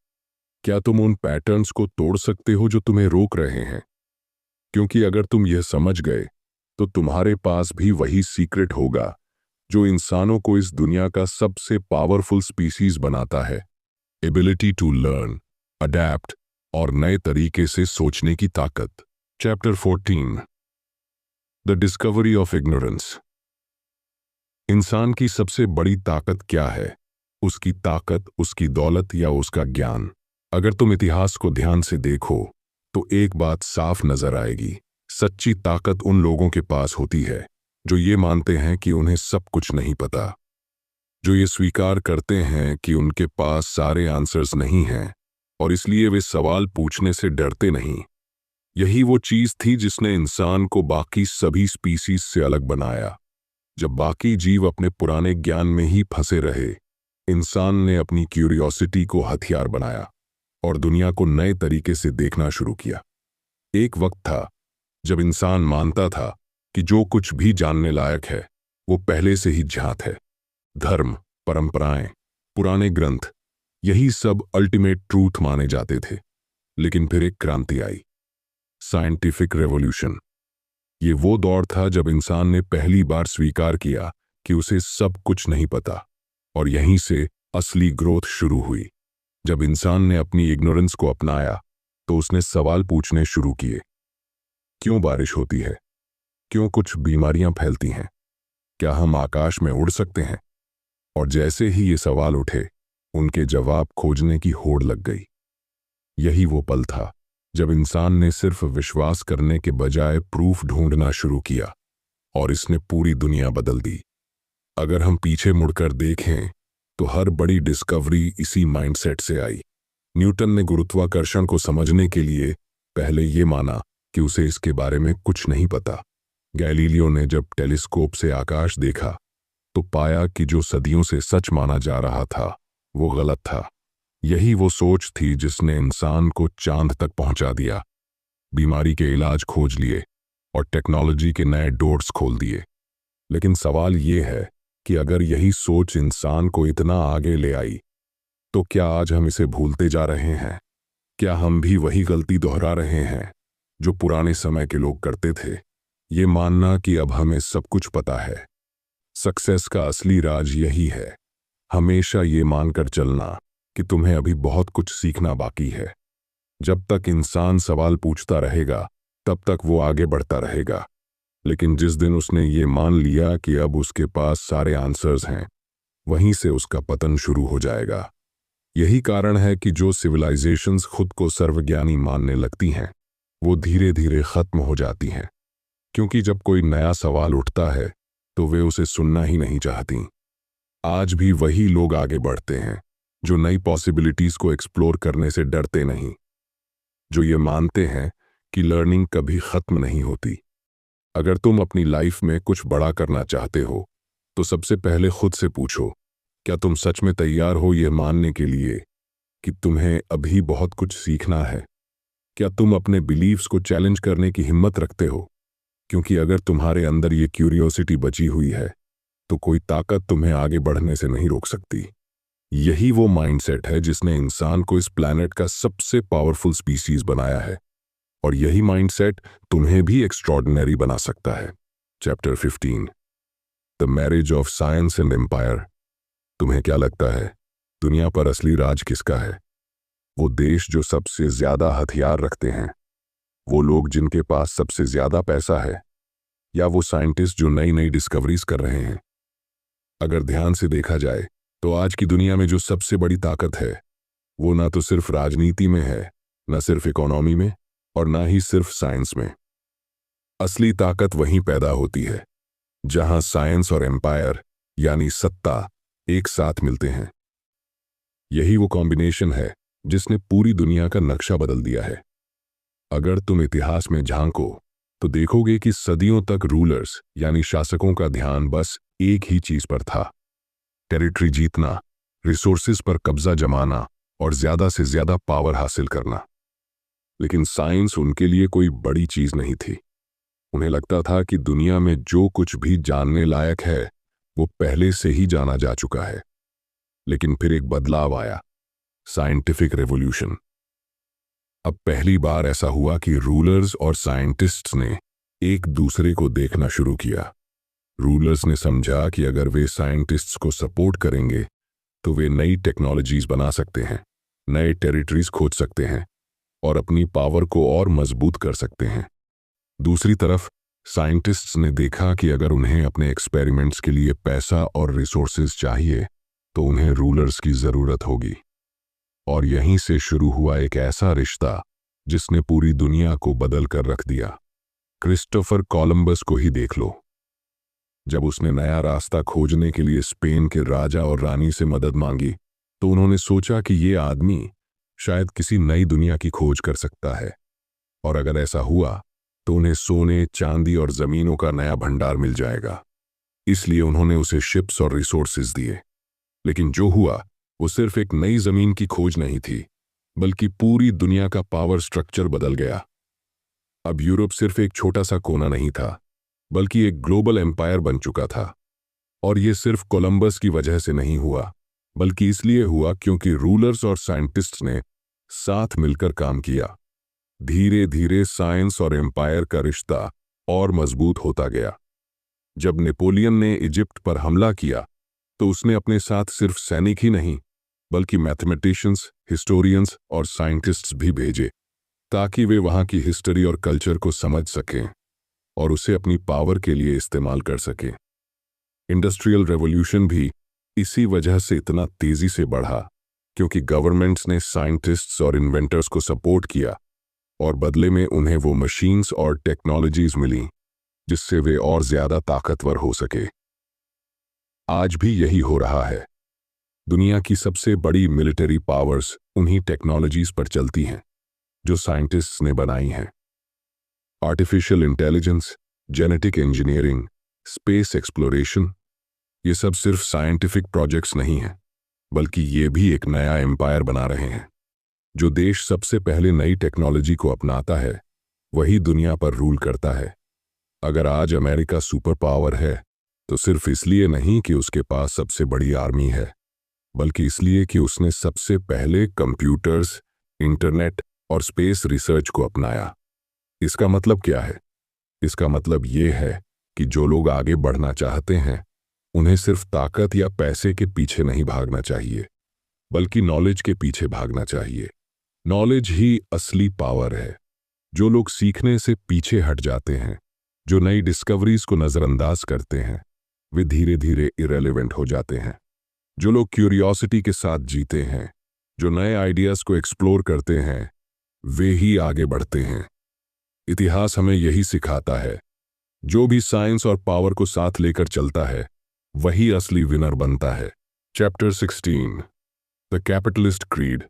क्या तुम उन पैटर्न्स को तोड़ सकते हो जो तुम्हें रोक रहे हैं? क्योंकि अगर तुम यह समझ गए, तो तुम्हारे पास भी वही सीक्रेट होगा जो इंसानों को इस दुनिया का सबसे पावरफुल स्पीसीज बनाता है। एबिलिटी टू लर्न, अडैप्ट और नए तरीके से सोचने की ताकत। Chapter 14, the discovery of ignorance. इंसान की सबसे बड़ी ताकत क्या है? उसकी ताकत, उसकी दौलत या उसका ज्ञान? अगर तुम इतिहास को ध्यान से देखो, तो एक बात साफ नजर आएगी। सच्ची ताकत उन लोगों के पास होती है जो ये मानते हैं कि उन्हें सब कुछ नहीं पता, जो ये स्वीकार करते हैं कि उनके पास सारे आंसर्स नहीं हैं और इसलिए वे सवाल पूछने से डरते नहीं। यही वो चीज थी जिसने इंसान को बाकी सभी स्पीसीज से अलग बनाया। जब बाकी जीव अपने पुराने ज्ञान में ही फंसे रहे, इंसान ने अपनी क्यूरियोसिटी को हथियार बनाया और दुनिया को नए तरीके से देखना शुरू किया। एक वक्त था जब इंसान मानता था कि जो कुछ भी जानने लायक है वो पहले से ही ज्ञात है। धर्म, परंपराएं, पुराने ग्रंथ, यही सब अल्टीमेट ट्रूथ माने जाते थे। लेकिन फिर एक क्रांति आई, साइंटिफिक रेवोल्यूशन। ये वो दौर था जब इंसान ने पहली बार स्वीकार किया कि उसे सब कुछ नहीं पता, और यहीं से असली ग्रोथ शुरू हुई। जब इंसान ने अपनी इग्नोरेंस को अपनाया, तो उसने सवाल पूछने शुरू किए। क्यों बारिश होती है? क्यों कुछ बीमारियां फैलती हैं? क्या हम आकाश में उड़ सकते हैं? और जैसे ही ये सवाल उठे, उनके जवाब खोजने की होड़ लग गई। यही वो पल था जब इंसान ने सिर्फ विश्वास करने के बजाय प्रूफ ढूंढना शुरू किया, और इसने पूरी दुनिया बदल दी। अगर हम पीछे मुड़कर देखें, तो हर बड़ी डिस्कवरी इसी माइंडसेट से आई। न्यूटन ने गुरुत्वाकर्षण को समझने के लिए पहले ये माना कि उसे इसके बारे में कुछ नहीं पता। गैलीलियो ने जब टेलीस्कोप से आकाश देखा, तो पाया कि जो सदियों से सच माना जा रहा था, वो गलत था। यही वो सोच थी जिसने इंसान को चांद तक पहुंचा दिया, बीमारी के इलाज खोज लिए और टेक्नोलॉजी के नए डोर्स खोल दिए। लेकिन सवाल ये है कि अगर यही सोच इंसान को इतना आगे ले आई, तो क्या आज हम इसे भूलते जा रहे हैं? क्या हम भी वही गलती दोहरा रहे हैं जो पुराने समय के लोग करते थे? ये मानना कि अब हमें सब कुछ पता है। सक्सेस का असली राज यही है, हमेशा ये मानकर चलना कि तुम्हें अभी बहुत कुछ सीखना बाकी है। जब तक इंसान सवाल पूछता रहेगा तब तक वो आगे बढ़ता रहेगा, लेकिन जिस दिन उसने ये मान लिया कि अब उसके पास सारे आंसर्स हैं, वहीं से उसका पतन शुरू हो जाएगा। यही कारण है कि जो सिविलाइजेशंस खुद को सर्वज्ञानी मानने लगती हैं, वो धीरे धीरे खत्म हो जाती हैं, क्योंकि जब कोई नया सवाल उठता है तो वे उसे सुनना ही नहीं चाहती। आज भी वही लोग आगे बढ़ते हैं जो नई पॉसिबिलिटीज को एक्सप्लोर करने से डरते नहीं, जो ये मानते हैं कि लर्निंग कभी खत्म नहीं होती। अगर तुम अपनी लाइफ में कुछ बड़ा करना चाहते हो तो सबसे पहले खुद से पूछो, क्या तुम सच में तैयार हो यह मानने के लिए कि तुम्हें अभी बहुत कुछ सीखना है? क्या तुम अपने बिलीव्स को चैलेंज करने की हिम्मत रखते हो? क्योंकि अगर तुम्हारे अंदर ये क्यूरियोसिटी बची हुई है तो कोई ताकत तुम्हें आगे बढ़ने से नहीं रोक सकती। यही वो माइंडसेट है जिसने इंसान को इस प्लैनेट का सबसे पावरफुल स्पीशीज बनाया है, और यही माइंडसेट तुम्हें भी एक्स्ट्रॉर्डिनरी बना सकता है। Chapter 15, the marriage of science and empire. तुम्हें क्या लगता है, दुनिया पर असली राज किसका है? वो देश जो सबसे ज्यादा हथियार रखते हैं, वो लोग जिनके पास सबसे ज्यादा पैसा है, या वो साइंटिस्ट जो नई नई डिस्कवरीज कर रहे हैं? अगर ध्यान से देखा जाए तो आज की दुनिया में जो सबसे बड़ी ताकत है वो ना तो सिर्फ राजनीति में है, ना सिर्फ इकोनॉमी में, और ना ही सिर्फ साइंस में। असली ताकत वहीं पैदा होती है जहां साइंस और एम्पायर यानी सत्ता एक साथ मिलते हैं। यही वो कॉम्बिनेशन है जिसने पूरी दुनिया का नक्शा बदल दिया है। अगर तुम इतिहास में झांको तो देखोगे कि सदियों तक रूलर्स यानी शासकों का ध्यान बस एक ही चीज पर था, टेरिटरी जीतना, रिसोर्सेज पर कब्जा जमाना और ज्यादा से ज्यादा पावर हासिल करना। लेकिन साइंस उनके लिए कोई बड़ी चीज नहीं थी। उन्हें लगता था कि दुनिया में जो कुछ भी जानने लायक है वो पहले से ही जाना जा चुका है। लेकिन फिर एक बदलाव आया, साइंटिफिक रेवोल्यूशन। अब पहली बार ऐसा हुआ कि रूलर्स और साइंटिस्ट्स ने एक दूसरे को देखना शुरू किया। रूलर्स ने समझा कि अगर वे साइंटिस्ट्स को सपोर्ट करेंगे तो वे नई टेक्नोलॉजीज बना सकते हैं, नए टेरिटरीज खोज सकते हैं और अपनी पावर को और मजबूत कर सकते हैं। दूसरी तरफ साइंटिस्ट्स ने देखा कि अगर उन्हें अपने एक्सपेरिमेंट्स के लिए पैसा और रिसोर्सेज चाहिए तो उन्हें रूलर्स की जरूरत होगी। और यहीं से शुरू हुआ एक ऐसा रिश्ता जिसने पूरी दुनिया को बदल कर रख दिया। क्रिस्टोफर कोलंबस को ही देख लो। जब उसने नया रास्ता खोजने के लिए स्पेन के राजा और रानी से मदद मांगी तो उन्होंने सोचा कि ये आदमी शायद किसी नई दुनिया की खोज कर सकता है, और अगर ऐसा हुआ तो उन्हें सोने, चांदी और जमीनों का नया भंडार मिल जाएगा। इसलिए उन्होंने उसे शिप्स और रिसोर्सेज दिए। लेकिन जो हुआ वो सिर्फ एक नई जमीन की खोज नहीं थी, बल्कि पूरी दुनिया का पावर स्ट्रक्चर बदल गया। अब यूरोप सिर्फ एक छोटा सा कोना नहीं था, बल्कि एक ग्लोबल एम्पायर बन चुका था। और ये सिर्फ कोलंबस की वजह से नहीं हुआ, बल्कि इसलिए हुआ क्योंकि रूलर्स और साइंटिस्ट्स ने साथ मिलकर काम किया। धीरे धीरे साइंस और एम्पायर का रिश्ता और मजबूत होता गया। जब नेपोलियन ने इजिप्ट पर हमला किया तो उसने अपने साथ सिर्फ सैनिक ही नहीं बल्कि मैथमेटिशियंस, हिस्टोरियंस और साइंटिस्ट्स भी भेजे, ताकि वे वहां की हिस्ट्री और कल्चर को समझ सकें और उसे अपनी पावर के लिए इस्तेमाल कर सकें। इंडस्ट्रियल रेवोल्यूशन भी इसी वजह से इतना तेजी से बढ़ा क्योंकि गवर्नमेंट्स ने साइंटिस्ट्स और इन्वेंटर्स को सपोर्ट किया और बदले में उन्हें वो मशीन्स और टेक्नोलॉजीज मिली जिससे वे और ज्यादा ताकतवर हो सके। आज भी यही हो रहा है। दुनिया की सबसे बड़ी मिलिट्री पावर्स उन्हीं टेक्नोलॉजीज पर चलती हैं जो साइंटिस्ट्स ने बनाई हैं। Artificial intelligence, genetic engineering, space exploration, ये सब सिर्फ साइंटिफिक प्रोजेक्ट्स नहीं हैं, बल्कि ये भी एक नया एम्पायर बना रहे हैं। जो देश सबसे पहले नई टेक्नोलॉजी को अपनाता है वही दुनिया पर रूल करता है। अगर आज अमेरिका सुपर पावर है तो सिर्फ इसलिए नहीं कि उसके पास सबसे बड़ी आर्मी है, बल्कि इसलिए कि उसने सबसे पहले कंप्यूटर्स, इंटरनेट और स्पेस रिसर्च को अपनाया। इसका मतलब क्या है? इसका मतलब ये है कि जो लोग आगे बढ़ना चाहते हैं उन्हें सिर्फ ताकत या पैसे के पीछे नहीं भागना चाहिए, बल्कि नॉलेज के पीछे भागना चाहिए। नॉलेज ही असली पावर है। जो लोग सीखने से पीछे हट जाते हैं, जो नई डिस्कवरीज को नज़रअंदाज करते हैं, वे धीरे धीरे इरेलीवेंट हो जाते हैं। जो लोग क्यूरियोसिटी के साथ जीते हैं, जो नए आइडियाज को एक्सप्लोर करते हैं, वे ही आगे बढ़ते हैं। इतिहास हमें यही सिखाता है। जो भी साइंस और पावर को साथ लेकर चलता है वही असली विनर बनता है। Chapter 16, the capitalist creed.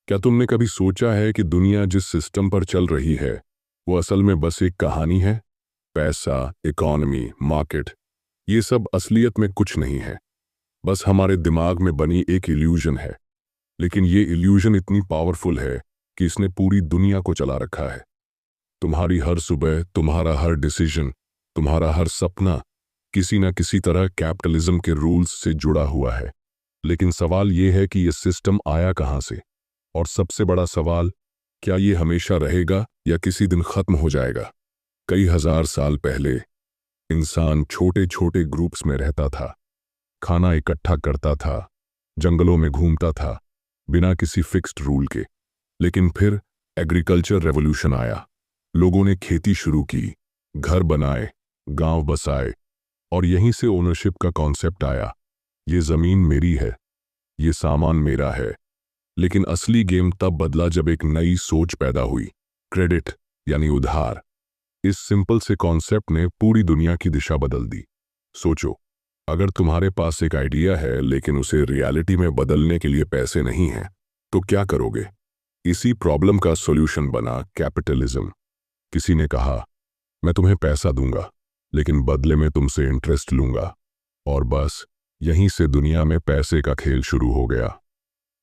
क्या तुमने कभी सोचा है कि दुनिया जिस सिस्टम पर चल रही है वो असल में बस एक कहानी है? पैसा, इकोनॉमी, मार्केट, ये सब असलियत में कुछ नहीं है, बस हमारे दिमाग में बनी एक इल्यूजन है। लेकिन ये इल्यूजन इतनी पावरफुल है कि इसने पूरी दुनिया को चला रखा है। तुम्हारी हर सुबह, तुम्हारा हर डिसीजन, तुम्हारा हर सपना किसी न किसी तरह कैपिटलिज्म के रूल्स से जुड़ा हुआ है। लेकिन सवाल ये है कि ये सिस्टम आया कहाँ से? और सबसे बड़ा सवाल, क्या ये हमेशा रहेगा या किसी दिन खत्म हो जाएगा? कई हजार साल पहले इंसान छोटे छोटे ग्रुप्स में रहता था, खाना इकट्ठा करता था, जंगलों में घूमता था, बिना किसी फिक्स्ड रूल के। लेकिन फिर एग्रीकल्चर रेवोल्यूशन आया। लोगों ने खेती शुरू की, घर बनाए, गांव बसाए, और यहीं से ओनरशिप का कॉन्सेप्ट आया। ये जमीन मेरी है, ये सामान मेरा है। लेकिन असली गेम तब बदला जब एक नई सोच पैदा हुई, क्रेडिट यानी उधार। इस सिंपल से कॉन्सेप्ट ने पूरी दुनिया की दिशा बदल दी। सोचो, अगर तुम्हारे पास एक आइडिया है लेकिन उसे रियलिटी में बदलने के लिए पैसे नहीं हैं, तो क्या करोगे? इसी प्रॉब्लम का सॉल्यूशन बना कैपिटलिज्म। किसी ने कहा, मैं तुम्हें पैसा दूंगा लेकिन बदले में तुमसे इंटरेस्ट लूंगा, और बस यहीं से दुनिया में पैसे का खेल शुरू हो गया।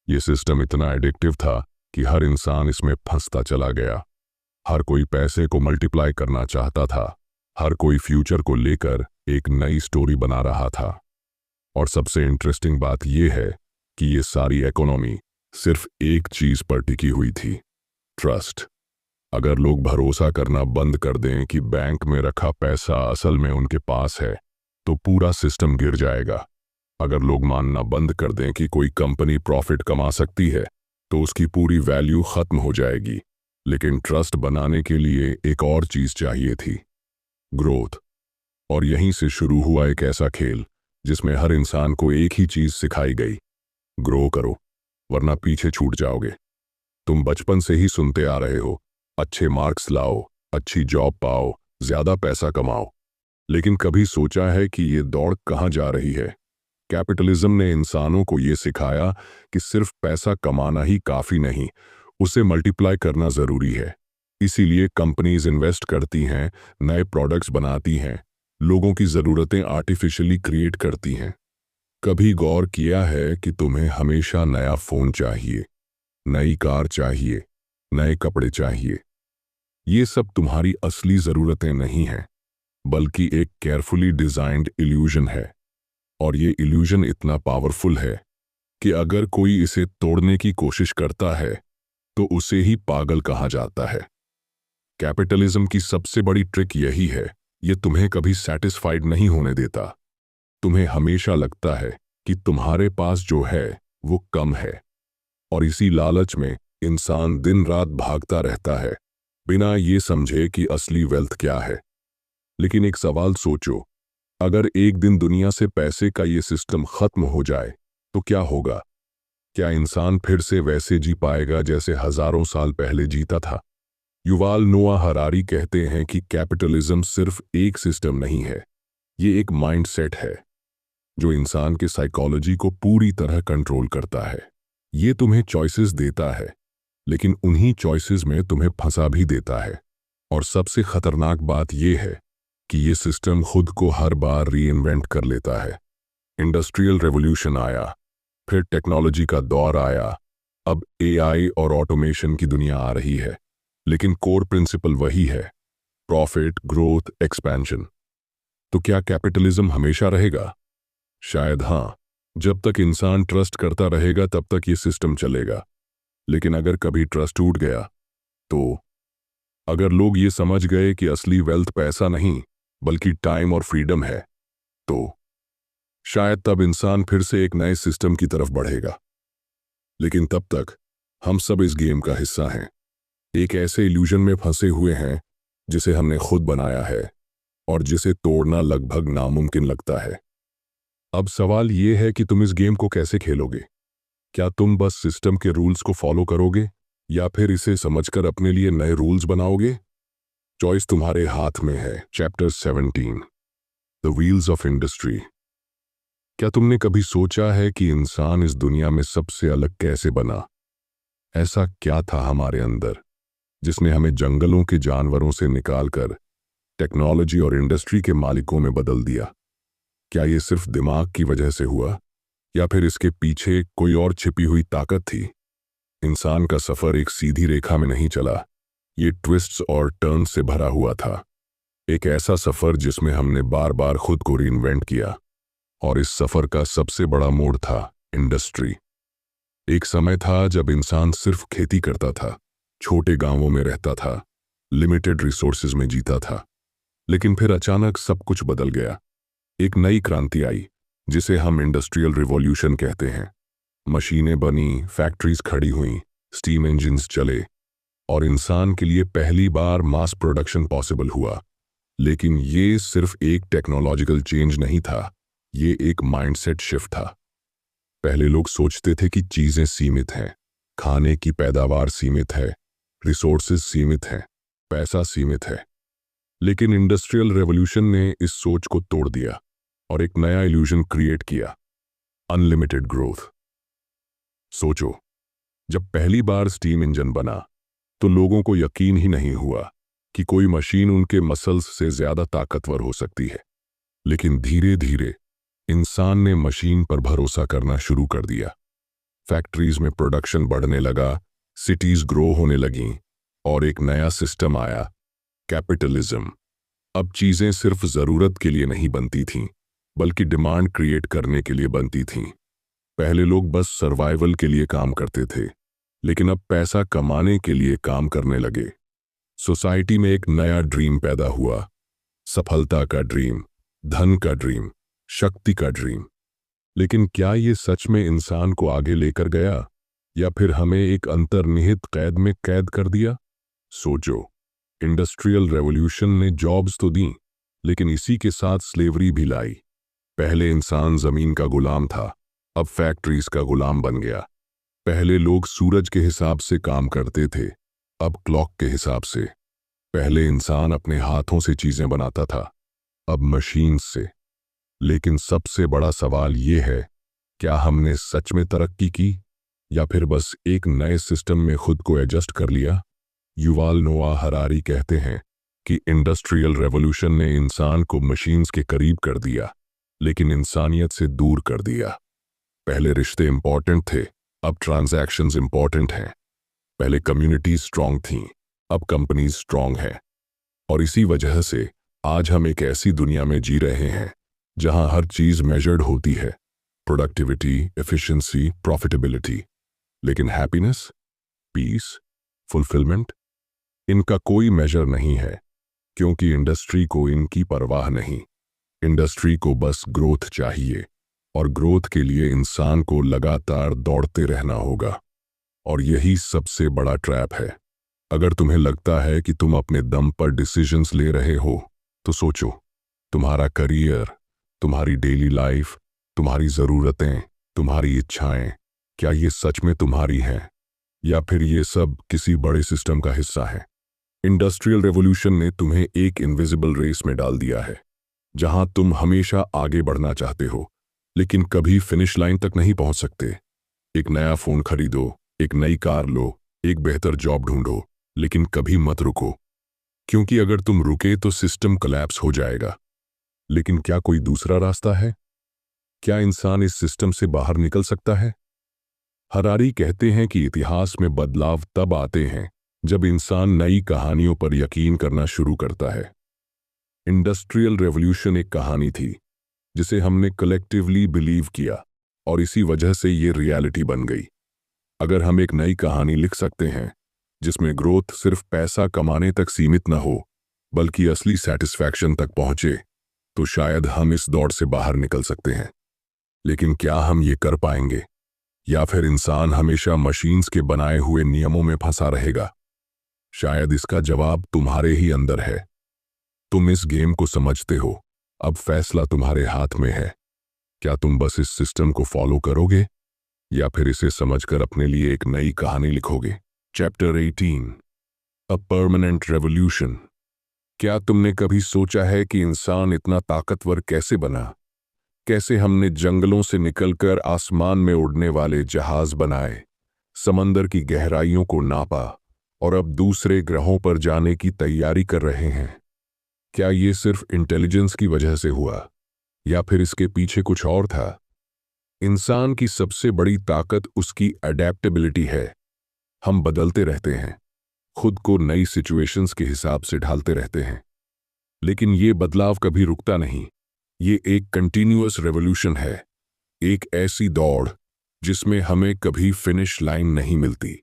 ये सिस्टम इतना एडिक्टिव था कि हर इंसान इसमें फंसता चला गया। हर कोई पैसे को मल्टीप्लाई करना चाहता था, हर कोई फ्यूचर को लेकर एक नई स्टोरी बना रहा था। और सबसे इंटरेस्टिंग बात यह है कि ये सारी इकोनॉमी सिर्फ एक चीज पर टिकी हुई थी, ट्रस्ट। अगर लोग भरोसा करना बंद कर दें कि बैंक में रखा पैसा असल में उनके पास है, तो पूरा सिस्टम गिर जाएगा। अगर लोग मानना बंद कर दें कि कोई कंपनी प्रॉफिट कमा सकती है, तो उसकी पूरी वैल्यू खत्म हो जाएगी। लेकिन ट्रस्ट बनाने के लिए एक और चीज चाहिए थी, ग्रोथ। और यहीं से शुरू हुआ एक ऐसा खेल जिसमें हर इंसान को एक ही चीज सिखाई गई, ग्रो करो वरना पीछे छूट जाओगे। तुम बचपन से ही सुनते आ रहे हो, अच्छे मार्क्स लाओ, अच्छी जॉब पाओ, ज्यादा पैसा कमाओ। लेकिन कभी सोचा है कि ये दौड़ कहाँ जा रही है? कैपिटलिज्म ने इंसानों को ये सिखाया कि सिर्फ पैसा कमाना ही काफी नहीं, उसे मल्टीप्लाई करना जरूरी है। इसीलिए कंपनीज इन्वेस्ट करती हैं, नए प्रोडक्ट्स बनाती हैं, लोगों की जरूरतें आर्टिफिशियली क्रिएट करती हैं। कभी गौर किया है कि तुम्हें हमेशा नया फोन चाहिए, नई कार चाहिए, नए कपड़े चाहिए? ये सब तुम्हारी असली जरूरतें नहीं हैं, बल्कि एक केयरफुली डिजाइन्ड इल्यूजन है। और ये इल्यूजन इतना पावरफुल है कि अगर कोई इसे तोड़ने की कोशिश करता है तो उसे ही पागल कहा जाता है। कैपिटलिज्म की सबसे बड़ी ट्रिक यही है, ये तुम्हें कभी सैटिस्फाइड नहीं होने देता। तुम्हें हमेशा लगता है कि तुम्हारे पास जो है वो कम है, और इसी लालच में इंसान दिन रात भागता रहता है, बिना ये समझे कि असली वेल्थ क्या है। लेकिन एक सवाल सोचो, अगर एक दिन दुनिया से पैसे का ये सिस्टम खत्म हो जाए तो क्या होगा? क्या इंसान फिर से वैसे जी पाएगा जैसे हजारों साल पहले जीता था? युवाल नोआ हरारी कहते हैं कि कैपिटलिज्म सिर्फ एक सिस्टम नहीं है, ये एक माइंडसेट है जो इंसान के साइकोलॉजी को पूरी तरह कंट्रोल करता है। ये तुम्हें चॉइसेस देता है, लेकिन उन्हीं चॉइसेस में तुम्हें फंसा भी देता है। और सबसे खतरनाक बात यह है कि ये सिस्टम खुद को हर बार रीइन्वेंट कर लेता है। इंडस्ट्रियल रेवोल्यूशन आया, फिर टेक्नोलॉजी का दौर आया, अब एआई और ऑटोमेशन की दुनिया आ रही है, लेकिन कोर प्रिंसिपल वही है, प्रॉफिट, ग्रोथ, एक्सपेंशन। तो क्या कैपिटलिज्म हमेशा रहेगा? शायद हाँ, जब तक इंसान ट्रस्ट करता रहेगा तब तक ये सिस्टम चलेगा। लेकिन अगर कभी ट्रस्ट टूट गया तो अगर लोग ये समझ गए कि असली वेल्थ पैसा नहीं बल्कि टाइम और फ्रीडम है, तो शायद तब इंसान फिर से एक नए सिस्टम की तरफ बढ़ेगा। लेकिन तब तक हम सब इस गेम का हिस्सा हैं, एक ऐसे इल्यूजन में फंसे हुए हैं जिसे हमने खुद बनाया है और जिसे तोड़ना लगभग नामुमकिन लगता है। अब सवाल ये है कि तुम इस गेम को कैसे खेलोगे। क्या तुम बस सिस्टम के रूल्स को फॉलो करोगे या फिर इसे समझकर अपने लिए नए रूल्स बनाओगे? चॉइस तुम्हारे हाथ में है। Chapter 17, the wheels of industry. क्या तुमने कभी सोचा है कि इंसान इस दुनिया में सबसे अलग कैसे बना? ऐसा क्या था हमारे अंदर जिसने हमें जंगलों के जानवरों से निकालकर टेक्नोलॉजी और इंडस्ट्री के मालिकों में बदल दिया? क्या ये सिर्फ दिमाग की वजह से हुआ या फिर इसके पीछे कोई और छिपी हुई ताकत थी? इंसान का सफर एक सीधी रेखा में नहीं चला, ये ट्विस्ट्स और टर्न्स से भरा हुआ था। एक ऐसा सफर जिसमें हमने बार बार खुद को रीइन्वेंट किया, और इस सफर का सबसे बड़ा मोड़ था इंडस्ट्री। एक समय था जब इंसान सिर्फ खेती करता था, छोटे गांवों में रहता था, लिमिटेड रिसोर्सेज में जीता था। लेकिन फिर अचानक सब कुछ बदल गया। एक नई क्रांति आई जिसे हम इंडस्ट्रियल रिवॉल्यूशन कहते हैं। मशीनें बनी, फैक्ट्रीज खड़ी हुईं, स्टीम इंजन्स चले और इंसान के लिए पहली बार मास प्रोडक्शन पॉसिबल हुआ। लेकिन ये सिर्फ एक टेक्नोलॉजिकल चेंज नहीं था, ये एक माइंडसेट शिफ्ट था। पहले लोग सोचते थे कि चीजें सीमित हैं, खाने की पैदावार सीमित है, रिसोर्सेज सीमित हैं, पैसा सीमित है। लेकिन इंडस्ट्रियल रेवोल्यूशन ने इस सोच को तोड़ दिया और एक नया इल्यूजन क्रिएट किया, अनलिमिटेड ग्रोथ। सोचो, जब पहली बार स्टीम इंजन बना तो लोगों को यकीन ही नहीं हुआ कि कोई मशीन उनके मसल्स से ज्यादा ताकतवर हो सकती है। लेकिन धीरे धीरे इंसान ने मशीन पर भरोसा करना शुरू कर दिया। फैक्ट्रीज में प्रोडक्शन बढ़ने लगा, सिटीज ग्रो होने लगीं और एक नया सिस्टम आया, कैपिटलिज्म। अब चीजें सिर्फ जरूरत के लिए नहीं बनती थीं, बल्कि डिमांड क्रिएट करने के लिए बनती थीं। पहले लोग बस सर्वाइवल के लिए काम करते थे, लेकिन अब पैसा कमाने के लिए काम करने लगे। सोसाइटी में एक नया ड्रीम पैदा हुआ, सफलता का ड्रीम, धन का ड्रीम, शक्ति का ड्रीम। लेकिन क्या ये सच में इंसान को आगे लेकर गया या फिर हमें एक अंतर्निहित कैद में कैद कर दिया? सोचो, इंडस्ट्रियल रेवोल्यूशन ने जॉब्स तो दी, लेकिन इसी के साथ स्लेवरी भी लाई। पहले इंसान जमीन का गुलाम था, अब फैक्ट्रीज का गुलाम बन गया। पहले लोग सूरज के हिसाब से काम करते थे, अब क्लॉक के हिसाब से। पहले इंसान अपने हाथों से चीजें बनाता था, अब मशीन से। लेकिन सबसे बड़ा सवाल ये है, क्या हमने सच में तरक्की की या फिर बस एक नए सिस्टम में खुद को एडजस्ट कर लिया? युवाल नोआ हरारी कहते हैं कि इंडस्ट्रियल रेवोल्यूशन ने इंसान को मशीन्स के करीब कर दिया, लेकिन इंसानियत से दूर कर दिया। पहले रिश्ते इंपॉर्टेंट थे, अब ट्रांजैक्शंस इंपॉर्टेंट हैं। पहले कम्युनिटीज स्ट्रांग थीं, अब कंपनीज स्ट्रांग हैं। और इसी वजह से आज हम एक ऐसी दुनिया में जी रहे हैं जहां हर चीज मेजर्ड होती है, प्रोडक्टिविटी, एफिशिएंसी, प्रॉफिटेबिलिटी। लेकिन हैप्पीनेस, पीस, फुलफिलमेंट, इनका कोई मेजर नहीं है, क्योंकि इंडस्ट्री को इनकी परवाह नहीं। इंडस्ट्री को बस ग्रोथ चाहिए, और ग्रोथ के लिए इंसान को लगातार दौड़ते रहना होगा। और यही सबसे बड़ा ट्रैप है। अगर तुम्हें लगता है कि तुम अपने दम पर डिसीजंस ले रहे हो, तो सोचो, तुम्हारा करियर, तुम्हारी डेली लाइफ, तुम्हारी ज़रूरतें, तुम्हारी इच्छाएं, क्या ये सच में तुम्हारी हैं या फिर ये सब किसी बड़े सिस्टम का हिस्सा है? इंडस्ट्रियल रेवोल्यूशन ने तुम्हें एक इनविजिबल रेस में डाल दिया है, जहां तुम हमेशा आगे बढ़ना चाहते हो, लेकिन कभी फिनिश लाइन तक नहीं पहुंच सकते। एक नया फोन खरीदो, एक नई कार लो, एक बेहतर जॉब ढूंढो, लेकिन कभी मत रुको, क्योंकि अगर तुम रुके तो सिस्टम कोलैप्स हो जाएगा। लेकिन क्या कोई दूसरा रास्ता है? क्या इंसान इस सिस्टम से बाहर निकल सकता है? हरारी कहते हैं कि इतिहास में बदलाव तब आते हैं जब इंसान नई कहानियों पर यकीन करना शुरू करता है। इंडस्ट्रियल रेवोल्यूशन एक कहानी थी जिसे हमने कलेक्टिवली बिलीव किया, और इसी वजह से ये रियलिटी बन गई। अगर हम एक नई कहानी लिख सकते हैं जिसमें ग्रोथ सिर्फ पैसा कमाने तक सीमित न हो बल्कि असली सेटिस्फैक्शन तक पहुंचे, तो शायद हम इस दौड़ से बाहर निकल सकते हैं। लेकिन क्या हम ये कर पाएंगे, या फिर इंसान हमेशा मशीन्स के बनाए हुए नियमों में फंसा रहेगा? शायद इसका जवाब तुम्हारे ही अंदर है। तुम इस गेम को समझते हो, अब फैसला तुम्हारे हाथ में है। क्या तुम बस इस सिस्टम को फॉलो करोगे या फिर इसे समझकर अपने लिए एक नई कहानी लिखोगे? Chapter 18, a permanent revolution. क्या तुमने कभी सोचा है कि इंसान इतना ताकतवर कैसे बना? कैसे हमने जंगलों से निकलकर आसमान में उड़ने वाले जहाज बनाए, समंदर की गहराइयों को नापा और अब दूसरे ग्रहों पर जाने की तैयारी कर रहे हैं? क्या ये सिर्फ इंटेलिजेंस की वजह से हुआ या फिर इसके पीछे कुछ और था? इंसान की सबसे बड़ी ताकत उसकी अडेप्टेबिलिटी है। हम बदलते रहते हैं, खुद को नई सिचुएशंस के हिसाब से ढालते रहते हैं, लेकिन ये बदलाव कभी रुकता नहीं। ये एक कंटिन्यूअस रेवोल्यूशन है, एक ऐसी दौड़ जिसमें हमें कभी फिनिश लाइन नहीं मिलती।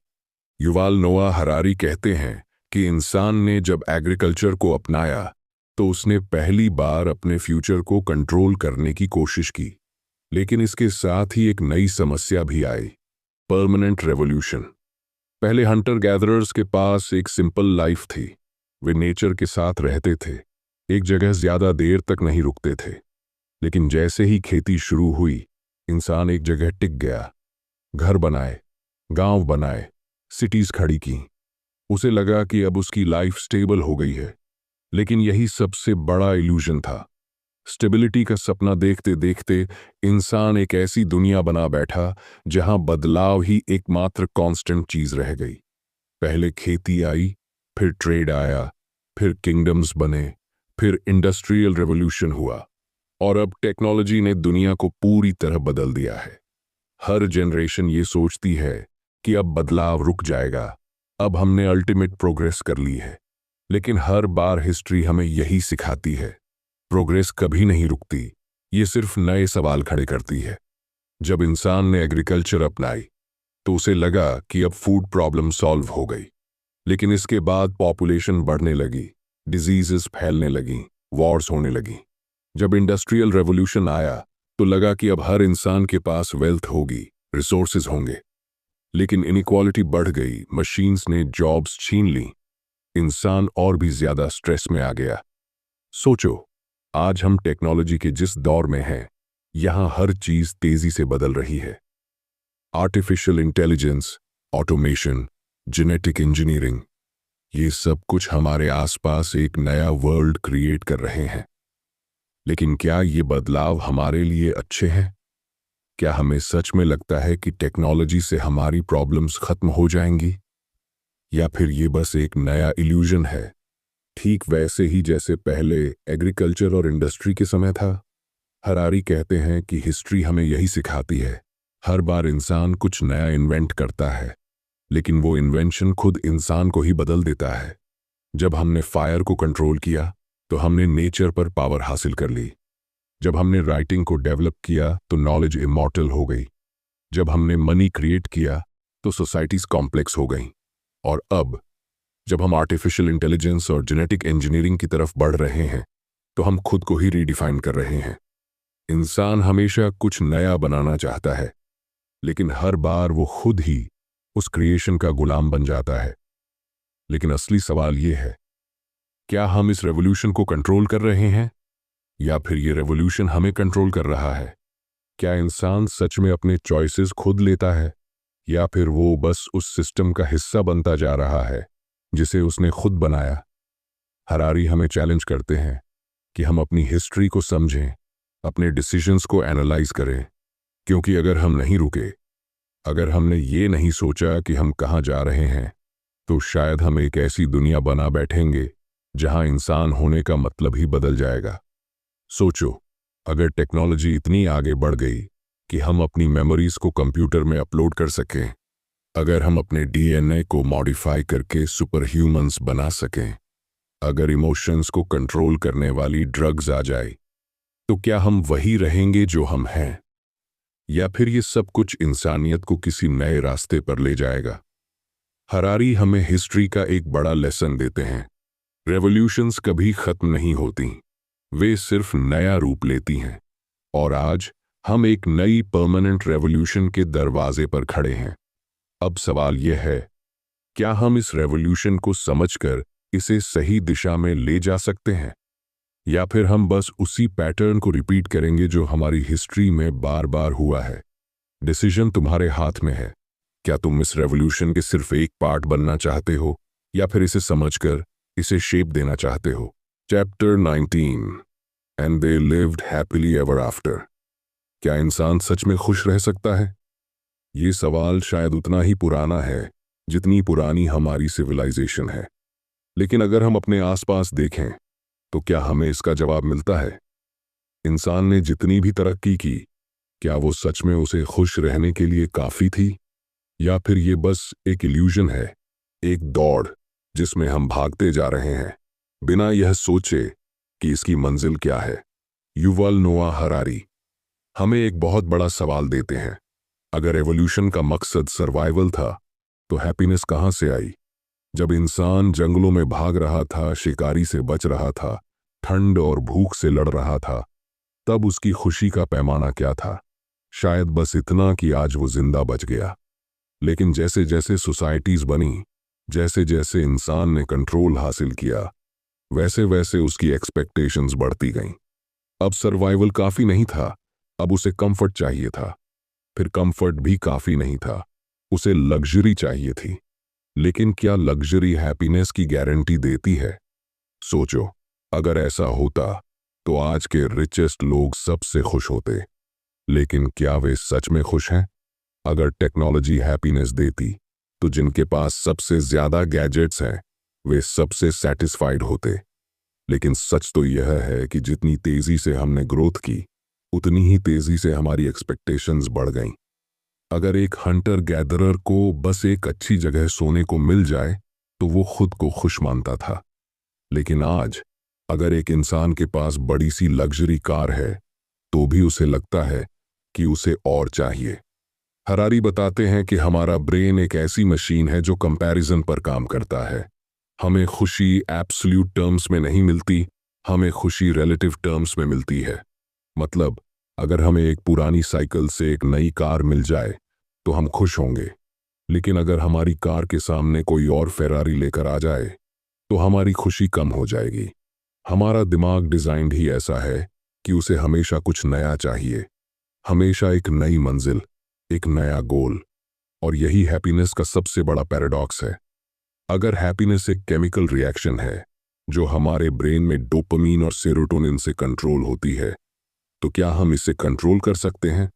युवाल नोआ हरारी कहते हैं कि इंसान ने जब एग्रीकल्चर को अपनाया तो उसने पहली बार अपने फ्यूचर को कंट्रोल करने की कोशिश की, लेकिन इसके साथ ही एक नई समस्या भी आई, परमानेंट रेवोल्यूशन। पहले हंटर गैदरर्स के पास एक सिंपल लाइफ थी। वे नेचर के साथ रहते थे, एक जगह ज्यादा देर तक नहीं रुकते थे। लेकिन जैसे ही खेती शुरू हुई, इंसान एक जगह टिक गया। घर बनाए, गांव बनाए, सिटीज खड़ी की। उसे लगा कि अब उसकी लाइफ स्टेबल हो गई है, लेकिन यही सबसे बड़ा इल्यूजन था। स्टेबिलिटी का सपना देखते देखते इंसान एक ऐसी दुनिया बना बैठा जहां बदलाव ही एकमात्र कांस्टेंट चीज रह गई। पहले खेती आई, फिर ट्रेड आया, फिर किंगडम्स बने, फिर इंडस्ट्रियल रेवोल्यूशन हुआ, और अब टेक्नोलॉजी ने दुनिया को पूरी तरह बदल दिया है। हर जनरेशन ये सोचती है कि अब बदलाव रुक जाएगा, अब हमने अल्टीमेट प्रोग्रेस कर ली है। लेकिन हर बार हिस्ट्री हमें यही सिखाती है, प्रोग्रेस कभी नहीं रुकती, ये सिर्फ नए सवाल खड़े करती है। जब इंसान ने एग्रीकल्चर अपनाई तो उसे लगा कि अब फूड प्रॉब्लम सॉल्व हो गई, लेकिन इसके बाद पॉपुलेशन बढ़ने लगी, डिजीजेस फैलने लगी, वॉर्स होने लगी। जब इंडस्ट्रियल रेवोल्यूशन आया तो लगा कि अब हर इंसान के पास वेल्थ होगी, रिसोर्सेज होंगे, लेकिन इनइक्वालिटी बढ़ गई, मशीन्स ने जॉब्स छीन ली, इंसान और भी ज्यादा स्ट्रेस में आ गया। सोचो, आज हम टेक्नोलॉजी के जिस दौर में हैं, यहां हर चीज तेजी से बदल रही है। Artificial intelligence, automation, genetic engineering, ये सब कुछ हमारे आसपास एक नया वर्ल्ड क्रिएट कर रहे हैं। लेकिन क्या ये बदलाव हमारे लिए अच्छे हैं? क्या हमें सच में लगता है कि टेक्नोलॉजी से हमारी प्रॉब्लम्स खत्म हो जाएंगी, या फिर ये बस एक नया इल्यूजन है, ठीक वैसे ही जैसे पहले एग्रीकल्चर और इंडस्ट्री के समय था? हरारी कहते हैं कि हिस्ट्री हमें यही सिखाती है, हर बार इंसान कुछ नया इन्वेंट करता है, लेकिन वो इन्वेंशन खुद इंसान को ही बदल देता है। जब हमने फायर को कंट्रोल किया तो हमने नेचर पर पावर हासिल कर ली। जब हमने राइटिंग को डेवलप किया तो नॉलेज इमॉर्टल हो गई। जब हमने मनी क्रिएट किया तो सोसाइटीज कॉम्प्लेक्स हो गईं। और अब जब हम आर्टिफिशियल इंटेलिजेंस और जेनेटिक इंजीनियरिंग की तरफ बढ़ रहे हैं तो हम खुद को ही रीडिफाइन कर रहे हैं। इंसान हमेशा कुछ नया बनाना चाहता है, लेकिन हर बार वो खुद ही उस क्रिएशन का गुलाम बन जाता है। लेकिन असली सवाल ये है, क्या हम इस रेवोल्यूशन को कंट्रोल कर रहे हैं या फिर ये रेवोल्यूशन हमें कंट्रोल कर रहा है? क्या इंसान सच में अपने चॉइसेस खुद लेता है, या फिर वो बस उस सिस्टम का हिस्सा बनता जा रहा है जिसे उसने खुद बनाया? हरारी हमें चैलेंज करते हैं कि हम अपनी हिस्ट्री को समझें, अपने डिसीजंस को एनालाइज करें, क्योंकि अगर हम नहीं रुके, अगर हमने ये नहीं सोचा कि हम कहाँ जा रहे हैं, तो शायद हम एक ऐसी दुनिया बना बैठेंगे जहां इंसान होने का मतलब ही बदल जाएगा। सोचो, अगर टेक्नोलॉजी इतनी आगे बढ़ गई कि हम अपनी मेमोरीज को कंप्यूटर में अपलोड कर सकें, अगर हम अपने डीएनए को मॉडिफाई करके सुपर ह्यूमंस बना सकें, अगर इमोशंस को कंट्रोल करने वाली ड्रग्स आ जाए, तो क्या हम वही रहेंगे जो हम हैं, या फिर ये सब कुछ इंसानियत को किसी नए रास्ते पर ले जाएगा? हरारी हमें हिस्ट्री का एक बड़ा लेसन देते हैं। रेवोल्यूशंस कभी खत्म नहीं होती, वे सिर्फ नया रूप लेती हैं। और आज हम एक नई परमानेंट रेवोल्यूशन के दरवाजे पर खड़े हैं। अब सवाल यह है, क्या हम इस रेवोल्यूशन को समझकर इसे सही दिशा में ले जा सकते हैं, या फिर हम बस उसी पैटर्न को रिपीट करेंगे जो हमारी हिस्ट्री में बार बार हुआ है। डिसीजन तुम्हारे हाथ में है। क्या तुम इस रेवोल्यूशन के सिर्फ एक पार्ट बनना चाहते हो, या फिर इसे समझकर इसे शेप देना चाहते हो। Chapter 19 and they lived happily ever after. क्या इंसान सच में खुश रह सकता है? ये सवाल शायद उतना ही पुराना है जितनी पुरानी हमारी सिविलाइजेशन है। लेकिन अगर हम अपने आसपास देखें तो क्या हमें इसका जवाब मिलता है? इंसान ने जितनी भी तरक्की की, क्या वो सच में उसे खुश रहने के लिए काफी थी, या फिर ये बस एक इल्यूजन है, एक दौड़ जिसमें हम भागते जा रहे हैं बिना यह सोचे कि इसकी मंजिल क्या है। युval नोआ हरारी हमें एक बहुत बड़ा सवाल देते हैं। अगर एवोल्यूशन का मकसद सर्वाइवल था तो हैप्पीनेस कहाँ से आई? जब इंसान जंगलों में भाग रहा था, शिकारी से बच रहा था, ठंड और भूख से लड़ रहा था, तब उसकी खुशी का पैमाना क्या था? शायद बस इतना कि आज वो जिंदा बच गया। लेकिन जैसे जैसे सोसाइटीज बनी, जैसे जैसे इंसान ने कंट्रोल हासिल किया, वैसे वैसे उसकी एक्सपेक्टेशंस बढ़ती गईं। अब सर्वाइवल काफी नहीं था, अब उसे कंफर्ट चाहिए था। फिर कंफर्ट भी काफी नहीं था, उसे लग्जरी चाहिए थी। लेकिन क्या लग्जरी हैप्पीनेस की गारंटी देती है? सोचो, अगर ऐसा होता तो आज के रिचेस्ट लोग सबसे खुश होते। लेकिन क्या वे सच में खुश हैं? अगर टेक्नोलॉजी हैप्पीनेस देती तो जिनके पास सबसे ज्यादा गैजेट्स हैं वे सबसे सेटिस्फाइड होते। लेकिन सच तो यह है कि जितनी तेजी से हमने ग्रोथ की, उतनी ही तेजी से हमारी एक्सपेक्टेशंस बढ़ गईं। अगर एक हंटर गैदरर को बस एक अच्छी जगह सोने को मिल जाए तो वो खुद को खुश मानता था। लेकिन आज अगर एक इंसान के पास बड़ी सी लग्जरी कार है तो भी उसे लगता है कि उसे और चाहिए। हरारी बताते हैं कि हमारा ब्रेन एक ऐसी मशीन है जो कंपैरिजन पर काम करता है। हमें खुशी एब्सोल्यूट टर्म्स में नहीं मिलती, हमें खुशी रिलेटिव टर्म्स में मिलती है। मतलब अगर हमें एक पुरानी साइकिल से एक नई कार मिल जाए तो हम खुश होंगे, लेकिन अगर हमारी कार के सामने कोई और फेरारी लेकर आ जाए तो हमारी खुशी कम हो जाएगी। हमारा दिमाग डिजाइन्ड ही ऐसा है कि उसे हमेशा कुछ नया चाहिए, हमेशा एक नई मंजिल, एक नया गोल। और यही हैप्पीनेस का सबसे बड़ा पैराडॉक्स है। अगर हैप्पीनेस एक केमिकल रिएक्शन है जो हमारे ब्रेन में डोपामीन और सेरोटोनिन से कंट्रोल होती है, तो क्या हम इसे कंट्रोल कर सकते हैं?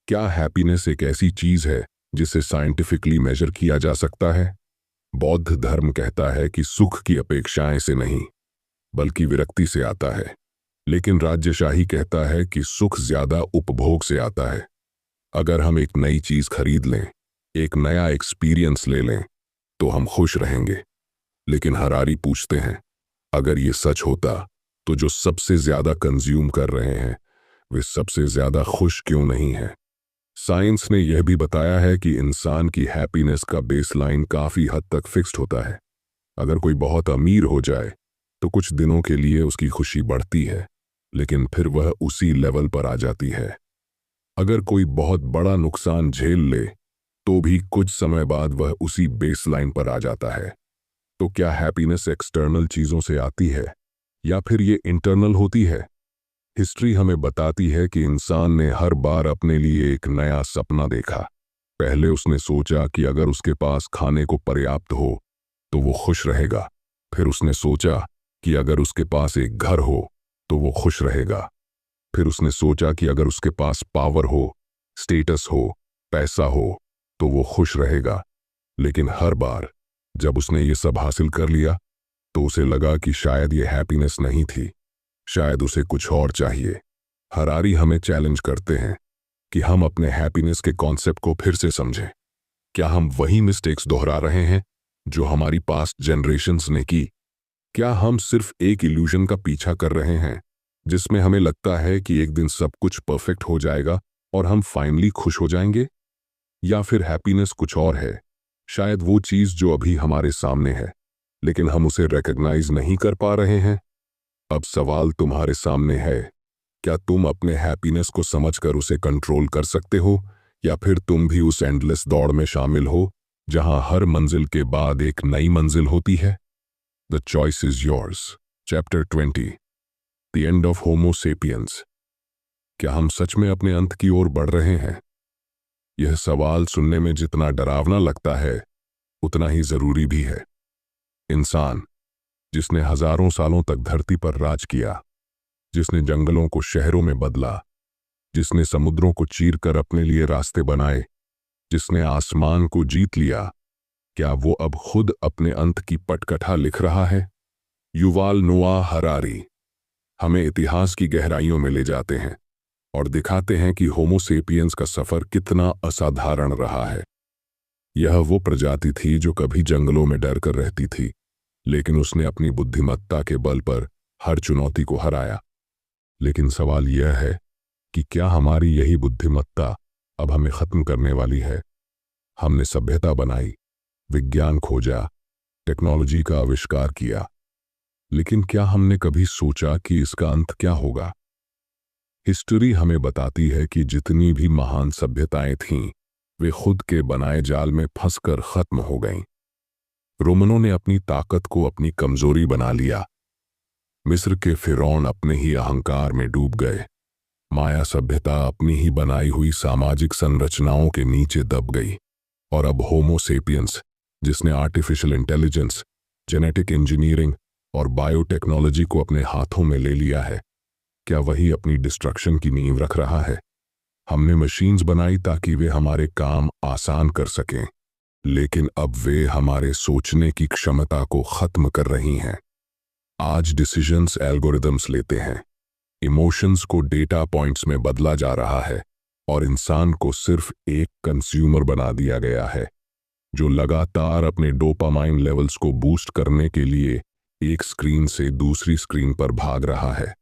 क्या हैप्पीनेस एक ऐसी चीज है जिसे साइंटिफिकली मेजर किया जा सकता है? बौद्ध धर्म कहता है कि सुख की अपेक्षाएं से नहीं बल्कि विरक्ति से आता है, लेकिन राज्यशाही कहता है कि सुख ज्यादा उपभोग से आता है। अगर हम एक नई चीज खरीद लें, एक नया एक्सपीरियंस ले लें, तो हम खुश रहेंगे। लेकिन हरारी पूछते हैं, अगर ये सच होता तो जो सबसे ज्यादा कंज्यूम कर रहे हैं वे सबसे ज्यादा खुश क्यों नहीं हैं? साइंस ने यह भी बताया है कि इंसान की हैप्पीनेस का बेसलाइन काफी हद तक फिक्स्ड होता है। अगर कोई बहुत अमीर हो जाए तो कुछ दिनों के लिए उसकी खुशी बढ़ती है, लेकिन फिर वह उसी लेवल पर आ जाती है। अगर कोई बहुत बड़ा नुकसान झेल ले तो भी कुछ समय बाद वह उसी बेसलाइन पर आ जाता है। तो क्या हैप्पीनेस एक्सटर्नल चीजों से आती है या फिर ये इंटरनल होती है? हिस्ट्री हमें बताती है कि इंसान ने हर बार अपने लिए एक नया सपना देखा। पहले उसने सोचा कि अगर उसके पास खाने को पर्याप्त हो तो वो खुश रहेगा। फिर उसने सोचा कि अगर उसके पास एक घर हो तो वो खुश रहेगा। फिर उसने सोचा कि अगर उसके पास पावर हो, स्टेटस हो, पैसा हो तो वो खुश रहेगा। लेकिन हर बार जब उसने ये सब हासिल कर लिया तो उसे लगा कि शायद ये हैप्पीनेस नहीं थी, शायद उसे कुछ और चाहिए। हरारी हमें चैलेंज करते हैं कि हम अपने हैप्पीनेस के कॉन्सेप्ट को फिर से समझें। क्या हम वही मिस्टेक्स दोहरा रहे हैं जो हमारी पास्ट जनरेशन्स ने की? क्या हम सिर्फ एक इल्यूजन का पीछा कर रहे हैं जिसमें हमें लगता है कि एक दिन सब कुछ परफेक्ट हो जाएगा और हम फाइनली खुश हो जाएंगे? या फिर हैप्पीनेस कुछ और है, शायद वो चीज़ जो अभी हमारे सामने है, लेकिन हम उसे रिकॉग्नाइज नहीं कर पा रहे हैं। अब सवाल तुम्हारे सामने है, क्या तुम अपने हैप्पीनेस को समझकर उसे कंट्रोल कर सकते हो, या फिर तुम भी उस एंडलेस दौड़ में शामिल हो जहां हर मंजिल के बाद एक नई मंजिल होती है? The choice is yours. Chapter 20, the end of homo sapiens. क्या हम सच में अपने अंत की ओर बढ़ रहे हैं? यह सवाल सुनने में जितना डरावना लगता है, उतना ही जरूरी भी है। इंसान, जिसने हजारों सालों तक धरती पर राज किया, जिसने जंगलों को शहरों में बदला, जिसने समुद्रों को चीरकर अपने लिए रास्ते बनाए, जिसने आसमान को जीत लिया, क्या वो अब खुद अपने अंत की पटकथा लिख रहा है? युवाल नोआ हरारी हमें इतिहास की गहराइयों में ले जाते हैं और दिखाते हैं कि होमो सेपियंस का सफर कितना असाधारण रहा है। यह वो प्रजाति थी जो कभी जंगलों में डरकर रहती थी, लेकिन उसने अपनी बुद्धिमत्ता के बल पर हर चुनौती को हराया। लेकिन सवाल यह है कि क्या हमारी यही बुद्धिमत्ता अब हमें खत्म करने वाली है? हमने सभ्यता बनाई, विज्ञान खोजा, टेक्नोलॉजी का आविष्कार किया, लेकिन क्या हमने कभी सोचा कि इसका अंत क्या होगा? हिस्ट्री हमें बताती है कि जितनी भी महान सभ्यताएं थीं, वे खुद के बनाए जाल में फंसकर खत्म हो गईं। रोमनों ने अपनी ताकत को अपनी कमजोरी बना लिया। मिस्र के फिरौन अपने ही अहंकार में डूब गए। माया सभ्यता अपनी ही बनाई हुई सामाजिक संरचनाओं के नीचे दब गई। और अब होमो सेपियंस, जिसने आर्टिफिशियल इंटेलिजेंस, जेनेटिक इंजीनियरिंग और बायोटेक्नोलॉजी को अपने हाथों में ले लिया है, क्या वही अपनी डिस्ट्रक्शन की नींव रख रहा है? हमने मशीन्स बनाई ताकि वे हमारे काम आसान कर सकें, लेकिन अब वे हमारे सोचने की क्षमता को खत्म कर रही हैं। आज डिसीजंस एल्गोरिदम्स लेते हैं, इमोशंस को डेटा पॉइंट्स में बदला जा रहा है, और इंसान को सिर्फ एक कंज्यूमर बना दिया गया है, जो लगातार अपने डोपामाइन लेवल्स को बूस्ट करने के लिए एक स्क्रीन से दूसरी स्क्रीन पर भाग रहा है।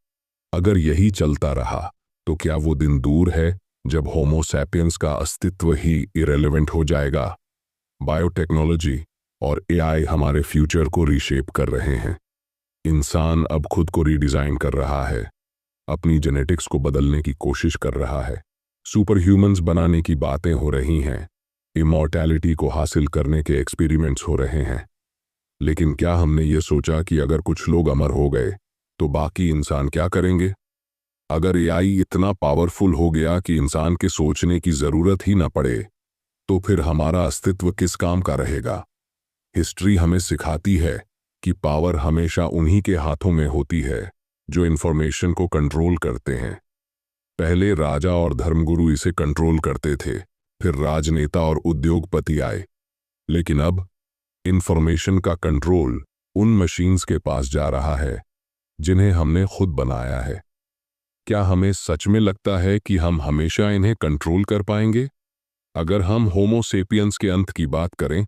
अगर यही चलता रहा, तो क्या वो दिन दूर है जब होमो सैपियंस का अस्तित्व ही इरेलेवेंट हो जाएगा? बायोटेक्नोलॉजी और एआई हमारे फ्यूचर को रीशेप कर रहे हैं। इंसान अब खुद को रीडिजाइन कर रहा है, अपनी जेनेटिक्स को बदलने की कोशिश कर रहा है, सुपर ह्यूमंस बनाने की बातें हो रही हैं, इमॉर्टैलिटी को हासिल करने के एक्सपेरिमेंट्स हो रहे हैं। लेकिन क्या हमने ये सोचा कि अगर कुछ लोग अमर हो गए तो बाकी इंसान क्या करेंगे? अगर एआई इतना पावरफुल हो गया कि इंसान के सोचने की जरूरत ही न पड़े, तो फिर हमारा अस्तित्व किस काम का रहेगा? हिस्ट्री हमें सिखाती है कि पावर हमेशा उन्हीं के हाथों में होती है जो इन्फॉर्मेशन को कंट्रोल करते हैं। पहले राजा और धर्मगुरु इसे कंट्रोल करते थे, फिर राजनेता और उद्योगपति आए, लेकिन अब इन्फॉर्मेशन का कंट्रोल उन मशीन्स के पास जा रहा है जिन्हें हमने खुद बनाया है। क्या हमें सच में लगता है कि हम हमेशा इन्हें कंट्रोल कर पाएंगे? अगर हम होमो सेपियंस के अंत की बात करें,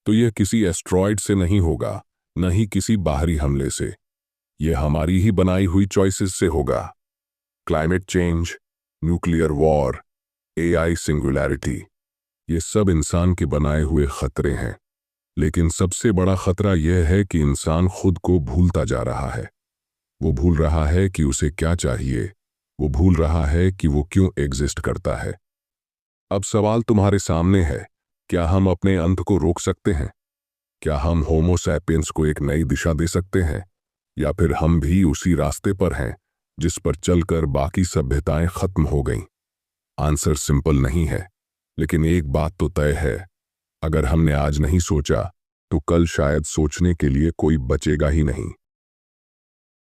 तो यह किसी एस्ट्रॉयड से नहीं होगा, न ही किसी बाहरी हमले से। यह हमारी ही बनाई हुई चॉइसेस से होगा। Climate change, nuclear war, AI singularity, ये सब इंसान के बनाए हुए खतरे हैं। लेकिन सबसे बड़ा खतरा यह है कि इंसान खुद को भूलता जा रहा है। वो भूल रहा है कि उसे क्या चाहिए, वो भूल रहा है कि वो क्यों एग्जिस्ट करता है। अब सवाल तुम्हारे सामने है, क्या हम अपने अंत को रोक सकते हैं? क्या हम होमो सैपियंस को एक नई दिशा दे सकते हैं, या फिर हम भी उसी रास्ते पर हैं जिस पर चलकर बाकी सभ्यताएं खत्म हो गईं? आंसर सिंपल नहीं है, लेकिन एक बात तो तय है, अगर हमने आज नहीं सोचा, तो कल शायद सोचने के लिए कोई बचेगा ही नहीं।